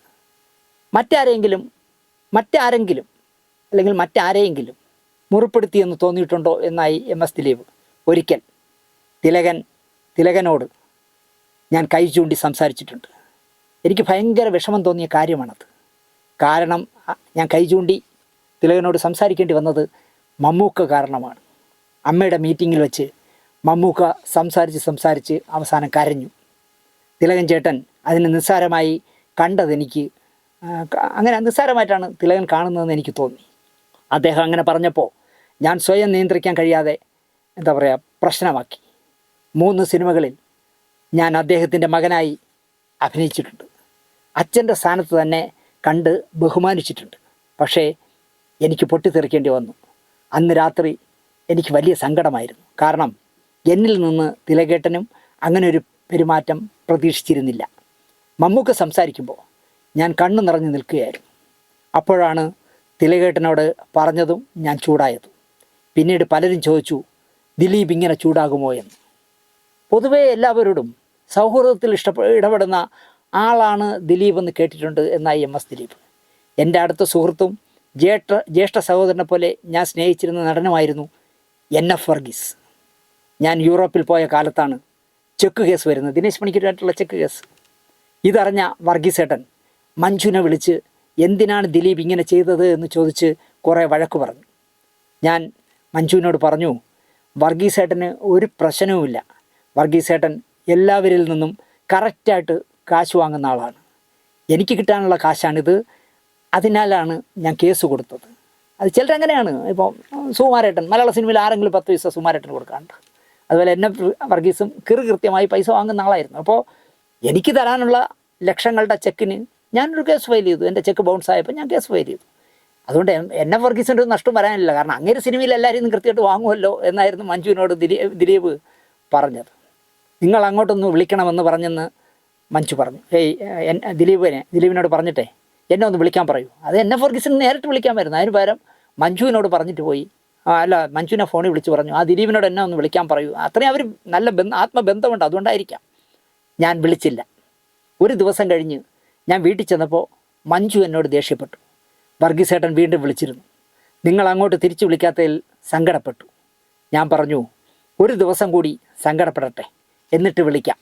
മറ്റാരെങ്കിലും അല്ലെങ്കിൽ മറ്റാരെയെങ്കിലും മുറിപ്പെടുത്തിയെന്ന് തോന്നിയിട്ടുണ്ടോ എന്നായി MS ദിലീപ്. ഒരിക്കൽ തിലകനോട് ഞാൻ കൈ ചൂണ്ടി സംസാരിച്ചിട്ടുണ്ട്. എനിക്ക് ഭയങ്കര വിഷമം തോന്നിയ കാര്യമാണത്. കാരണം ഞാൻ കൈ ചൂണ്ടി തിലകനോട് സംസാരിക്കേണ്ടി വന്നത് മമ്മൂക്ക കാരണമാണ്. അമ്മയുടെ മീറ്റിങ്ങിൽ വെച്ച് മമ്മൂക്ക സംസാരിച്ച് അവസാനം കരഞ്ഞു. തിലകൻ ചേട്ടൻ അതിനെ നിസ്സാരമായി കണ്ടതെനിക്ക് അങ്ങനെ നിസ്സാരമായിട്ടാണ് തിലകൻ കാണുന്നതെന്ന് എനിക്ക് തോന്നി. അദ്ദേഹം അങ്ങനെ പറഞ്ഞപ്പോൾ ഞാൻ സ്വയം നിയന്ത്രിക്കാൻ കഴിയാതെ പ്രശ്നമാക്കി. 3 സിനിമകളിൽ ഞാൻ അദ്ദേഹത്തിൻ്റെ മകനായി അഭിനയിച്ചിട്ടുണ്ട്. അച്ഛൻ്റെ സ്ഥാനത്ത് തന്നെ കണ്ട് ബഹുമാനിച്ചിട്ടുണ്ട്. പക്ഷേ എനിക്ക് പൊട്ടിത്തെറിക്കേണ്ടി വന്നു. അന്ന് രാത്രി എനിക്ക് വലിയ സങ്കടമായിരുന്നു. കാരണം എന്നിൽ നിന്ന് തിലകേട്ടനും അങ്ങനെ ഒരു പെരുമാറ്റം പ്രതീക്ഷിച്ചിരുന്നില്ല. മമ്മൂക്ക സംസാരിക്കുമ്പോൾ ഞാൻ കണ്ണു നിറഞ്ഞു നിൽക്കുകയായിരുന്നു. അപ്പോഴാണ് തിലകേട്ടനോട് പറഞ്ഞതും ഞാൻ ചൂടായതും. പിന്നീട് പലരും ചോദിച്ചു, ദിലീപ് ഇങ്ങനെ ചൂടാകുമോ എന്ന്. പൊതുവേ എല്ലാവരോടും സൗഹൃദത്തിൽ ഇടപെടുന്ന ആളാണ് ദിലീപ് എന്ന് കേട്ടിട്ടുണ്ട് എന്നായി MS ദിലീപ്. എൻ്റെ അടുത്ത സുഹൃത്തും ജ്യേഷ്ഠ സഹോദരനെ പോലെ ഞാൻ സ്നേഹിച്ചിരുന്ന നടനുമായിരുന്നു NF വർഗീസ്. ഞാൻ യൂറോപ്പിൽ പോയ കാലത്താണ് ചെക്ക് കേസ് വരുന്നത്, ദിനേശ് പണിക്കരുമായിട്ടുള്ള ചെക്ക് കേസ്. ഇതറിഞ്ഞ വർഗീസേട്ടൻ മഞ്ജുവിനെ വിളിച്ച് എന്തിനാണ് ദിലീപ് ഇങ്ങനെ ചെയ്തത് എന്ന് ചോദിച്ച് കുറേ വഴക്ക് പറഞ്ഞു. ഞാൻ മഞ്ജുവിനോട് പറഞ്ഞു, വർഗീസേട്ടന് ഒരു പ്രശ്നവുമില്ല. വർഗീസേട്ടൻ എല്ലാവരിൽ നിന്നും കറക്റ്റായിട്ട് കാശ് വാങ്ങുന്ന ആളാണ്. എനിക്ക് കിട്ടാനുള്ള കാശാണിത്, അതിനാലാണ് ഞാൻ കേസ് കൊടുത്തത്. അത് ചിലരങ്ങനെയാണ്. ഇപ്പോൾ സുകുമാരേട്ടൻ മലയാള സിനിമയിൽ ആരെങ്കിലും 10 പൈസ സുകുമാരേട്ടന് കൊടുക്കാറുണ്ട്. അതുപോലെ NF വർഗീസും കൃത്യമായി പൈസ വാങ്ങുന്ന ആളായിരുന്നു. അപ്പോൾ എനിക്ക് തരാനുള്ള ലക്ഷങ്ങളുടെ ചെക്കിന് ഞാനൊരു കേസ് ഫയൽ ചെയ്തു. എൻ്റെ ചെക്ക് ബൗൺസ് ആയപ്പോൾ ഞാൻ കേസ് ഫയൽ ചെയ്തു. അതുകൊണ്ട് NF വർഗീസിൻ്റെ ഒരു നഷ്ടം വരാനില്ല. കാരണം അങ്ങനെ സിനിമയിൽ എല്ലാവരും കൃത്യമായിട്ട് വാങ്ങുമല്ലോ എന്നായിരുന്നു മഞ്ജുവിനോട് ദിലീപ് പറഞ്ഞത്. നിങ്ങൾ അങ്ങോട്ടൊന്ന് വിളിക്കണമെന്ന് പറഞ്ഞെന്ന് മഞ്ജു പറഞ്ഞു. ദിലീപിനോട് പറഞ്ഞിട്ടേ എന്നെ ഒന്ന് വിളിക്കാൻ പറയൂ. അത് എന്നെ ഫർഗീസിന് നേരിട്ട് വിളിക്കാൻ വരുന്നു. അതിന് പകരം മഞ്ജുവിനോട് പറഞ്ഞിട്ട് പോയി. അല്ല, മഞ്ജുവിനെ ഫോണിൽ വിളിച്ച് പറഞ്ഞു ആ ദിലീപിനോട് എന്നെ ഒന്ന് വിളിക്കാൻ പറയൂ. അത്രയും അവർ നല്ല ആത്മബന്ധമുണ്ട്. അതുകൊണ്ടായിരിക്കാം. ഞാൻ വിളിച്ചില്ല. ഒരു ദിവസം കഴിഞ്ഞ് ഞാൻ വീട്ടിൽ ചെന്നപ്പോൾ മഞ്ജു എന്നോട് ദേഷ്യപ്പെട്ടു. വർഗീസേട്ടൻ വീണ്ടും വിളിച്ചിരുന്നു. നിങ്ങൾ അങ്ങോട്ട് തിരിച്ചു വിളിക്കാത്തതിൽ സങ്കടപ്പെട്ടു. ഞാൻ പറഞ്ഞു ഒരു ദിവസം കൂടി സങ്കടപ്പെടട്ടെ, എന്നിട്ട് വിളിക്കാം.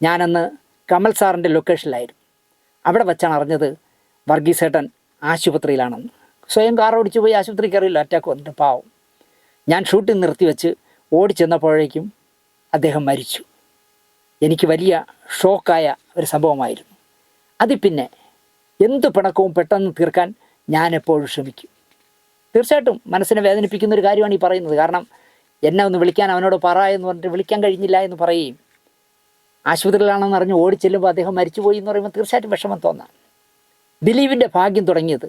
ഞാനന്ന് കമൽ സാറിൻ്റെ ലൊക്കേഷനിലായിരുന്നു. അവിടെ വച്ചാണ് അറിഞ്ഞത് വർഗീസേട്ടൻ ആശുപത്രിയിലാണെന്ന്. സ്വയം കാർ ഓടിച്ചു പോയി ആശുപത്രി കയറിയില്ല, അറ്റാക്ക് വന്നിട്ട് പാവം. ഞാൻ ഷൂട്ടിംഗ് നിർത്തിവെച്ച് ഓടിച്ചെന്നപ്പോഴേക്കും അദ്ദേഹം മരിച്ചു. എനിക്ക് വലിയ ഷോക്കായ ഒരു സംഭവമായിരുന്നു. അതിൽ പിന്നെ എന്ത് പിണക്കവും പെട്ടെന്ന് തീർക്കാൻ ഞാൻ എപ്പോഴും ശ്രമിക്കും. തീർച്ചയായിട്ടും മനസ്സിനെ വേദനിപ്പിക്കുന്ന ഒരു കാര്യമാണ് ഈ പറയുന്നത്. കാരണം എന്നെ ഒന്ന് വിളിക്കാൻ അവനോട് പറ എന്ന് പറഞ്ഞിട്ട് വിളിക്കാൻ കഴിഞ്ഞില്ല എന്ന് പറയുകയും ആശുപത്രിയിലാണെന്ന് അറിഞ്ഞ് ഓടിച്ചെല്ലുമ്പോൾ അദ്ദേഹം മരിച്ചുപോയി എന്ന് പറയുമ്പോൾ തീർച്ചയായിട്ടും വിഷമം തോന്നാം. ദിലീപിൻ്റെ ഭാഗ്യം തുടങ്ങിയത്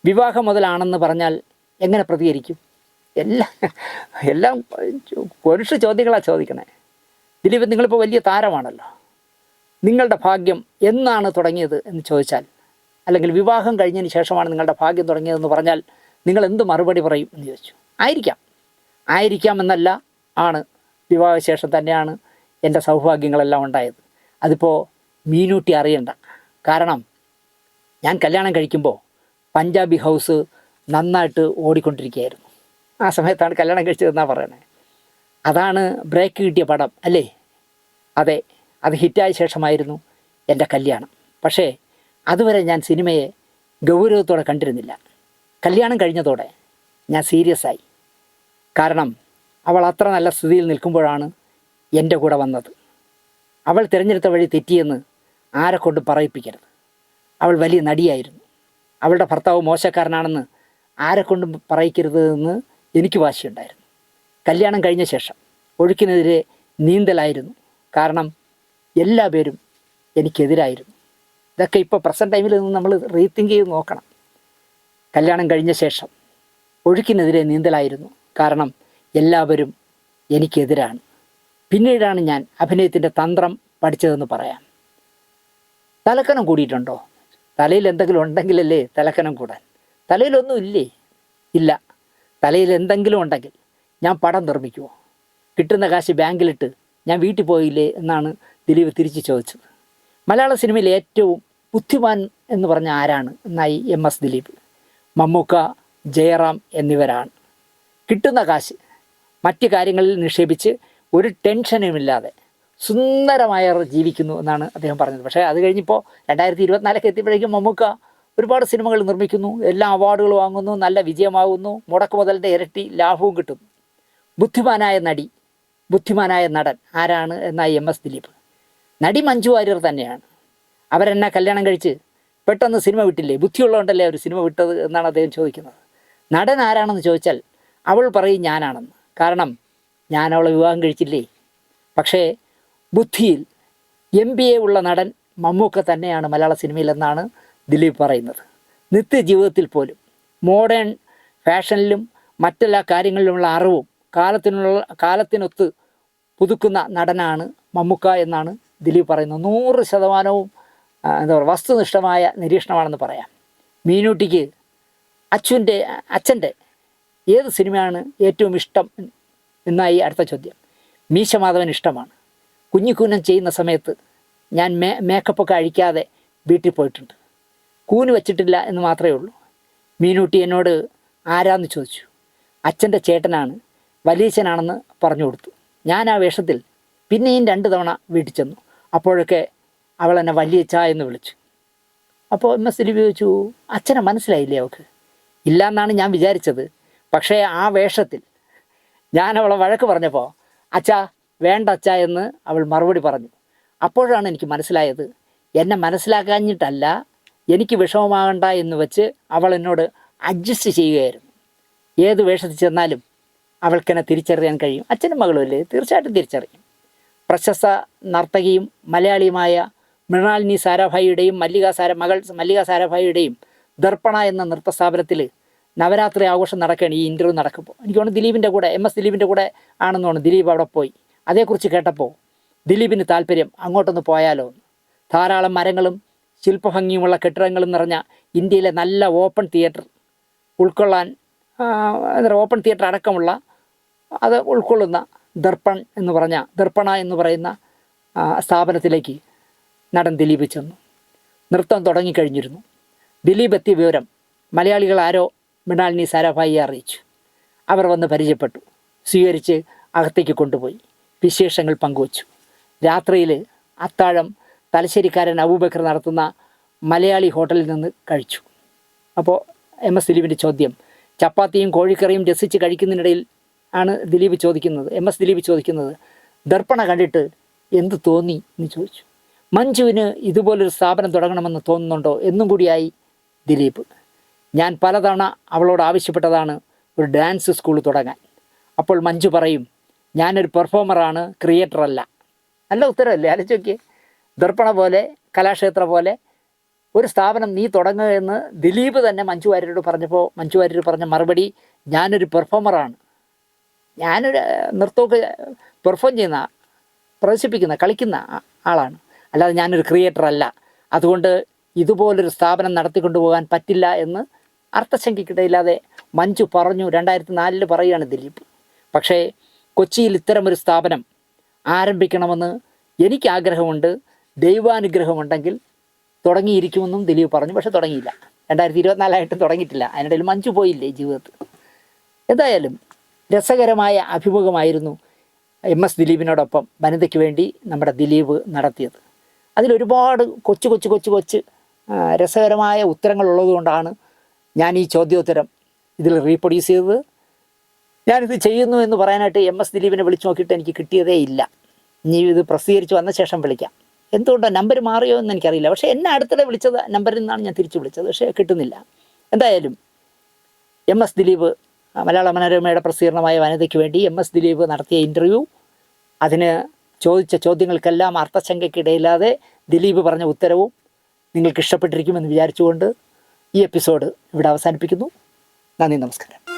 വിവാഹം മുതലാണെന്ന് പറഞ്ഞാൽ എങ്ങനെ പ്രതികരിക്കും? എല്ലാം കുരിശ് ചോദ്യങ്ങളാണ് ചോദിക്കണേ. ദിലീപ്, നിങ്ങളിപ്പോൾ വലിയ താരമാണല്ലോ, നിങ്ങളുടെ ഭാഗ്യം എന്നാണ് തുടങ്ങിയത് എന്ന് ചോദിച്ചാൽ, അല്ലെങ്കിൽ വിവാഹം കഴിഞ്ഞതിന് ശേഷമാണ് നിങ്ങളുടെ ഭാഗ്യം തുടങ്ങിയതെന്ന് പറഞ്ഞാൽ നിങ്ങൾ എന്ത് മറുപടി പറയും എന്ന് ചോദിച്ചു. ആയിരിക്കാമെന്നല്ല, ആണ്. വിവാഹശേഷം തന്നെയാണ് എൻ്റെ സൗഭാഗ്യങ്ങളെല്ലാം ഉണ്ടായത്. അതിപ്പോൾ മീനൂട്ടി അറിയണ്ട. കാരണം ഞാൻ കല്യാണം കഴിക്കുമ്പോൾ പഞ്ചാബി ഹൗസ് നന്നായിട്ട് ഓടിക്കൊണ്ടിരിക്കുകയായിരുന്നു. ആ സമയത്താണ് കല്യാണം കഴിച്ചതെന്നാണ് പറയണേ. അതാണ് ബ്രേക്ക് കിട്ടിയ പടം അല്ലേ? അതെ, അത് ഹിറ്റായ ശേഷമായിരുന്നു എൻ്റെ കല്യാണം. പക്ഷേ അതുവരെ ഞാൻ സിനിമയെ ഗൗരവത്തോടെ കണ്ടിരുന്നില്ല. കല്യാണം കഴിഞ്ഞതോടെ ഞാൻ സീരിയസ് ആയി. കാരണം അവൾ അത്ര നല്ല സ്ഥിതിയിൽ നിൽക്കുമ്പോഴാണ് എൻ്റെ കൂടെ വന്നത്. അവൾ തിരഞ്ഞെടുത്ത വഴി തെറ്റിയെന്ന് ആരെക്കൊണ്ട് പറയിപ്പിക്കരുത്. അവൾ വലിയ നടിയായിരുന്നു. അവളുടെ ഭർത്താവ് മോശക്കാരനാണെന്ന് ആരെക്കൊണ്ടും പറയിക്കരുത് എന്ന് എനിക്ക് വാശിയുണ്ടായിരുന്നു. കല്യാണം കഴിഞ്ഞ ശേഷം ഒഴുക്കിനെതിരെ നീന്തലായിരുന്നു. കാരണം എല്ലാ പേരും എനിക്കെതിരായിരുന്നു. ഇതൊക്കെ ഇപ്പോൾ പ്രസൻറ്റ് ടൈമിൽ നിന്ന് നമ്മൾ റീതിങ്ക് ചെയ്ത് നോക്കണം. കല്യാണം കഴിഞ്ഞ ശേഷം ഒഴുക്കിനെതിരെ നീന്തലായിരുന്നു. കാരണം എല്ലാവരും എനിക്കെതിരാണ്. പിന്നീടാണ് ഞാൻ അഭിനയത്തിൻ്റെ തന്ത്രം പഠിച്ചതെന്ന് പറയാം. തലക്കനം കൂടിയിട്ടുണ്ടോ? തലയിൽ എന്തെങ്കിലും ഉണ്ടെങ്കിലല്ലേ തലക്കനം കൂടാൻ. തലയിലൊന്നും ഇല്ലേ? ഇല്ല. തലയിൽ എന്തെങ്കിലും ഉണ്ടെങ്കിൽ ഞാൻ പടം നിർമ്മിക്കുമോ? കിട്ടുന്ന കാശ് ബാങ്കിലിട്ട് ഞാൻ വീട്ടിൽ പോയില്ലേ എന്നാണ് ദിലീപ് തിരിച്ച് ചോദിച്ചത്. മലയാള സിനിമയിൽ ഏറ്റവും ബുദ്ധിമാൻ എന്ന് പറഞ്ഞ ആരാണ് എന്നായി MS ദിലീപ്. മമ്മൂക്ക, ജയറാം എന്നിവരാണ്. കിട്ടുന്ന കാശ് മറ്റ് കാര്യങ്ങളിൽ നിക്ഷേപിച്ച് ഒരു ടെൻഷനുമില്ലാതെ സുന്ദരമായ ജീവിക്കുന്നു എന്നാണ് അദ്ദേഹം പറഞ്ഞത്. പക്ഷേ അത് കഴിഞ്ഞിപ്പോൾ 2024 എത്തിയപ്പോഴേക്കും മമ്മൂക്ക ഒരുപാട് സിനിമകൾ നിർമ്മിക്കുന്നു, എല്ലാ അവാർഡുകൾ വാങ്ങുന്നു, നല്ല വിജയമാകുന്നു, മുടക്ക് മുതലിൻ്റെ ഇരട്ടി ലാഭവും കിട്ടുന്നു. ബുദ്ധിമാനായ നടി, ബുദ്ധിമാനായ നടൻ ആരാണ് എന്നായി MS ദിലീപ്. നടി മഞ്ജു വാര്യർ തന്നെയാണ്. അവരെന്നെ കല്യാണം കഴിച്ച് പെട്ടെന്ന് സിനിമ വിട്ടില്ലേ? ബുദ്ധിയുള്ളതുകൊണ്ടല്ലേ അവർ സിനിമ വിട്ടത് എന്നാണ് അദ്ദേഹം ചോദിക്കുന്നത്. നടൻ ആരാണെന്ന് ചോദിച്ചാൽ അവൾ പറയും ഞാനാണെന്ന്. കാരണം ഞാൻ അവളെ വിവാഹം കഴിച്ചില്ലേ. പക്ഷേ ബുദ്ധിയിൽ MBA ഉള്ള നടൻ മമ്മൂക്ക തന്നെയാണ് മലയാള സിനിമയിലെന്നാണ് ദിലീപ് പറയുന്നത്. നിത്യജീവിതത്തിൽ പോലും മോഡേൺ ഫാഷനിലും മറ്റെല്ലാ കാര്യങ്ങളിലുമുള്ള അറിവും കാലത്തിനൊത്ത് പുതുക്കുന്ന നടനാണ് മമ്മൂക്ക എന്നാണ് ദിലീപ് പറയുന്നത്. 100% എന്താ പറയുക, വസ്തുനിഷ്ഠമായ നിരീക്ഷണമാണെന്ന് പറയാം. മീനൂട്ടിക്ക് അച്ഛൻ്റെ ഏത് സിനിമയാണ് ഏറ്റവും ഇഷ്ടം എന്നായി അടുത്ത ചോദ്യം. മീശമാധവൻ ഇഷ്ടമാണ്. കുഞ്ഞിക്കൂനം ചെയ്യുന്ന സമയത്ത് ഞാൻ മേക്കപ്പൊക്കെ അഴിക്കാതെ വീട്ടിൽ പോയിട്ടുണ്ട്. കൂന് വെച്ചിട്ടില്ല എന്ന് മാത്രമേ ഉള്ളൂ. മീനൂട്ടി എന്നോട് ആരാന്ന് ചോദിച്ചു. അച്ഛൻ്റെ ചേട്ടനാണ്, വലിയച്ഛനാണെന്ന് പറഞ്ഞു കൊടുത്തു. ഞാൻ ആ വേഷത്തിൽ പിന്നെയും 2 തവണ വീട്ടിൽ ചെന്നു. അപ്പോഴൊക്കെ അവൾ എന്നെ വലിയച്ഛ എന്ന് വിളിച്ചു. അപ്പോൾ MS ദിലീപ് ചോദിച്ചു, അച്ഛനെ മനസ്സിലായില്ലേ അവൾക്ക്? ഇല്ല എന്നാണ് ഞാൻ വിചാരിച്ചത്. പക്ഷേ ആ വേഷത്തിൽ ഞാൻ അവളെ വഴക്ക് പറഞ്ഞപ്പോൾ അച്ഛാ വേണ്ട അച്ഛാ എന്ന് അവൾ മറുപടി പറഞ്ഞു. അപ്പോഴാണ് എനിക്ക് മനസ്സിലായത്, എന്നെ മനസ്സിലാക്കാഞ്ഞിട്ടല്ല, എനിക്ക് വിഷമമാകണ്ട എന്ന് വെച്ച് അവൾ എന്നോട് അഡ്ജസ്റ്റ് ചെയ്യുകയായിരുന്നു. ഏത് വേഷത്തിൽ ചെന്നാലും അവൾക്കെന്നെ തിരിച്ചറിയാൻ കഴിയും. അച്ഛനും മകളും അല്ലേ, തീർച്ചയായിട്ടും തിരിച്ചറിയും. പ്രശസ്ത നർത്തകിയും മലയാളിയുമായ മൃണാലിനി സാരാഭായിയുടെയും മല്ലിക സാരാഭായിയുടെയും ദർപ്പണ എന്ന നൃത്ത സ്ഥാപനത്തിൽ നവരാത്രി ആഘോഷം നടക്കുകയാണ്. ഈ ഇൻ്റർവ്യൂ നടക്കുമ്പോൾ എനിക്ക് തോന്നുന്നു ദിലീപിൻ്റെ കൂടെ MS ദിലീപിൻ്റെ കൂടെ ആണെന്ന് തോന്നുന്നു. ദിലീപ് അവിടെ പോയി. അതേക്കുറിച്ച് കേട്ടപ്പോൾ ദിലീപിന് താല്പര്യം അങ്ങോട്ടൊന്ന് പോയാലോ എന്ന്. ധാരാളം മരങ്ങളും ശില്പഭംഗിയുമുള്ള കെട്ടിടങ്ങളും നിറഞ്ഞ ഇന്ത്യയിലെ നല്ല ഓപ്പൺ തിയേറ്റർ ഉൾക്കൊള്ളാൻ ഓപ്പൺ തിയേറ്റർ അടക്കമുള്ള അത് ഉൾക്കൊള്ളുന്ന ദർപ്പണ എന്ന് പറയുന്ന സ്ഥാപനത്തിലേക്ക് നടൻ ദിലീപ് ചെന്നു. നൃത്തം തുടങ്ങിക്കഴിഞ്ഞിരുന്നു. ദിലീപ് എത്തിയ വിവരം മലയാളികൾ ആരോ മൃണാലിനി സാരാഭായിയെ അറിയിച്ചു. അവർ വന്ന് പരിചയപ്പെട്ടു, സ്വീകരിച്ച് അകത്തേക്ക് കൊണ്ടുപോയി വിശേഷങ്ങൾ പങ്കുവച്ചു. രാത്രിയിൽ അത്താഴം തലശ്ശേരിക്കാരൻ അബൂബക്കർ നടത്തുന്ന മലയാളി ഹോട്ടലിൽ നിന്ന് കഴിച്ചു. അപ്പോൾ MS ദിലീപിൻ്റെ ചോദ്യം, ചപ്പാത്തിയും കോഴിക്കറിയും രസിച്ച് കഴിക്കുന്നതിനിടയിൽ ആണ് MS ദിലീപ് ചോദിക്കുന്നത്, ദർപ്പണ കണ്ടിട്ട് എന്ത് തോന്നി എന്ന് ചോദിച്ചു. മഞ്ജുവിന് ഇതുപോലൊരു സ്ഥാപനം തുടങ്ങണമെന്ന് തോന്നുന്നുണ്ടോ എന്നും കൂടിയായി ദിലീപ്. ഞാൻ പലതവണ അവളോട് ആവശ്യപ്പെട്ടതാണ് ഒരു ഡാൻസ് സ്കൂൾ തുടങ്ങാൻ. അപ്പോൾ മഞ്ജു പറയും, ഞാനൊരു പെർഫോമറാണ്, ക്രിയേറ്ററല്ല. നല്ല ഉത്തരവല്ലേ? ആലോചിച്ച് ദർപ്പണ പോലെ, കലാക്ഷേത്ര പോലെ ഒരു സ്ഥാപനം നീ തുടങ്ങുക എന്ന് ദിലീപ് തന്നെ മഞ്ജു വാര്യരോട് പറഞ്ഞപ്പോൾ മഞ്ജു വാര്യർ പറഞ്ഞ മറുപടി, ഞാനൊരു പെർഫോമറാണ്, ഞാനൊരു നൃത്തമൊക്കെ പെർഫോം ചെയ്യുന്ന, പ്രദർശിപ്പിക്കുന്ന, കളിക്കുന്ന ആളാണ്, അല്ലാതെ ഞാനൊരു ക്രിയേറ്റർ അല്ല. അതുകൊണ്ട് ഇതുപോലൊരു സ്ഥാപനം നടത്തിക്കൊണ്ടു പോകാൻ പറ്റില്ല എന്ന് അർത്ഥശങ്കയ്ക്കിടയില്ലാതെ മഞ്ജു പറഞ്ഞു. 2004 പറയുകയാണ് ദിലീപ്. പക്ഷേ കൊച്ചിയിൽ ഇത്തരമൊരു സ്ഥാപനം ആരംഭിക്കണമെന്ന് എനിക്ക് ആഗ്രഹമുണ്ട്, ദൈവാനുഗ്രഹമുണ്ടെങ്കിൽ തുടങ്ങിയിരിക്കുമെന്നും ദിലീപ് പറഞ്ഞു. പക്ഷെ തുടങ്ങിയില്ല. 2024 തുടങ്ങിയിട്ടില്ല. അതിനിടയിൽ മഞ്ജു പോയില്ലേ ജീവിതത്തിൽ. എന്തായാലും രസകരമായ അഭിമുഖമായിരുന്നു MS ദിലീപിനോടൊപ്പം വനിതയ്ക്ക് വേണ്ടി നമ്മുടെ ദിലീപ് നടത്തിയത്. അതിലൊരുപാട് കൊച്ചു രസകരമായ ഉത്തരങ്ങളുള്ളതുകൊണ്ടാണ് ഞാൻ ഈ ചോദ്യോത്തരം ഇതിൽ റീപ്രൊഡ്യൂസ് ചെയ്തത്. ഞാനിത് ചെയ്യുന്നു എന്ന് പറയാനായിട്ട് MS ദിലീപിനെ വിളിച്ചു നോക്കിയിട്ട് എനിക്ക് കിട്ടിയതേ ഇല്ല. ഇനി ഇത് പ്രസിദ്ധീകരിച്ച് വന്ന ശേഷം വിളിക്കാം. എന്തുകൊണ്ടാണ് നമ്പർ മാറിയോ എന്ന് എനിക്കറിയില്ല. പക്ഷേ എന്നെ അടുത്തിടെ വിളിച്ചത് നമ്പറിൽ നിന്നാണ് ഞാൻ തിരിച്ചു വിളിച്ചത്. പക്ഷേ കിട്ടുന്നില്ല. എന്തായാലും MS ദിലീപ് മലയാള മനോരമയുടെ പ്രസിദ്ധീകരണമായ വനിതയ്ക്ക് വേണ്ടി MS ദിലീപ് നടത്തിയ ഇൻ്റർവ്യൂ, അതിന് ചോദിച്ച ചോദ്യങ്ങൾക്കെല്ലാം അർത്ഥശങ്കയ്ക്കിടയില്ലാതെ ദിലീപ് പറഞ്ഞ ഉത്തരവും നിങ്ങൾക്ക് ഇഷ്ടപ്പെട്ടിരിക്കുമെന്ന് വിചാരിച്ചുകൊണ്ട് ഈ എപ്പിസോഡ് ഇവിടെ അവസാനിപ്പിക്കുന്നു. നന്ദി, നമസ്കാരം.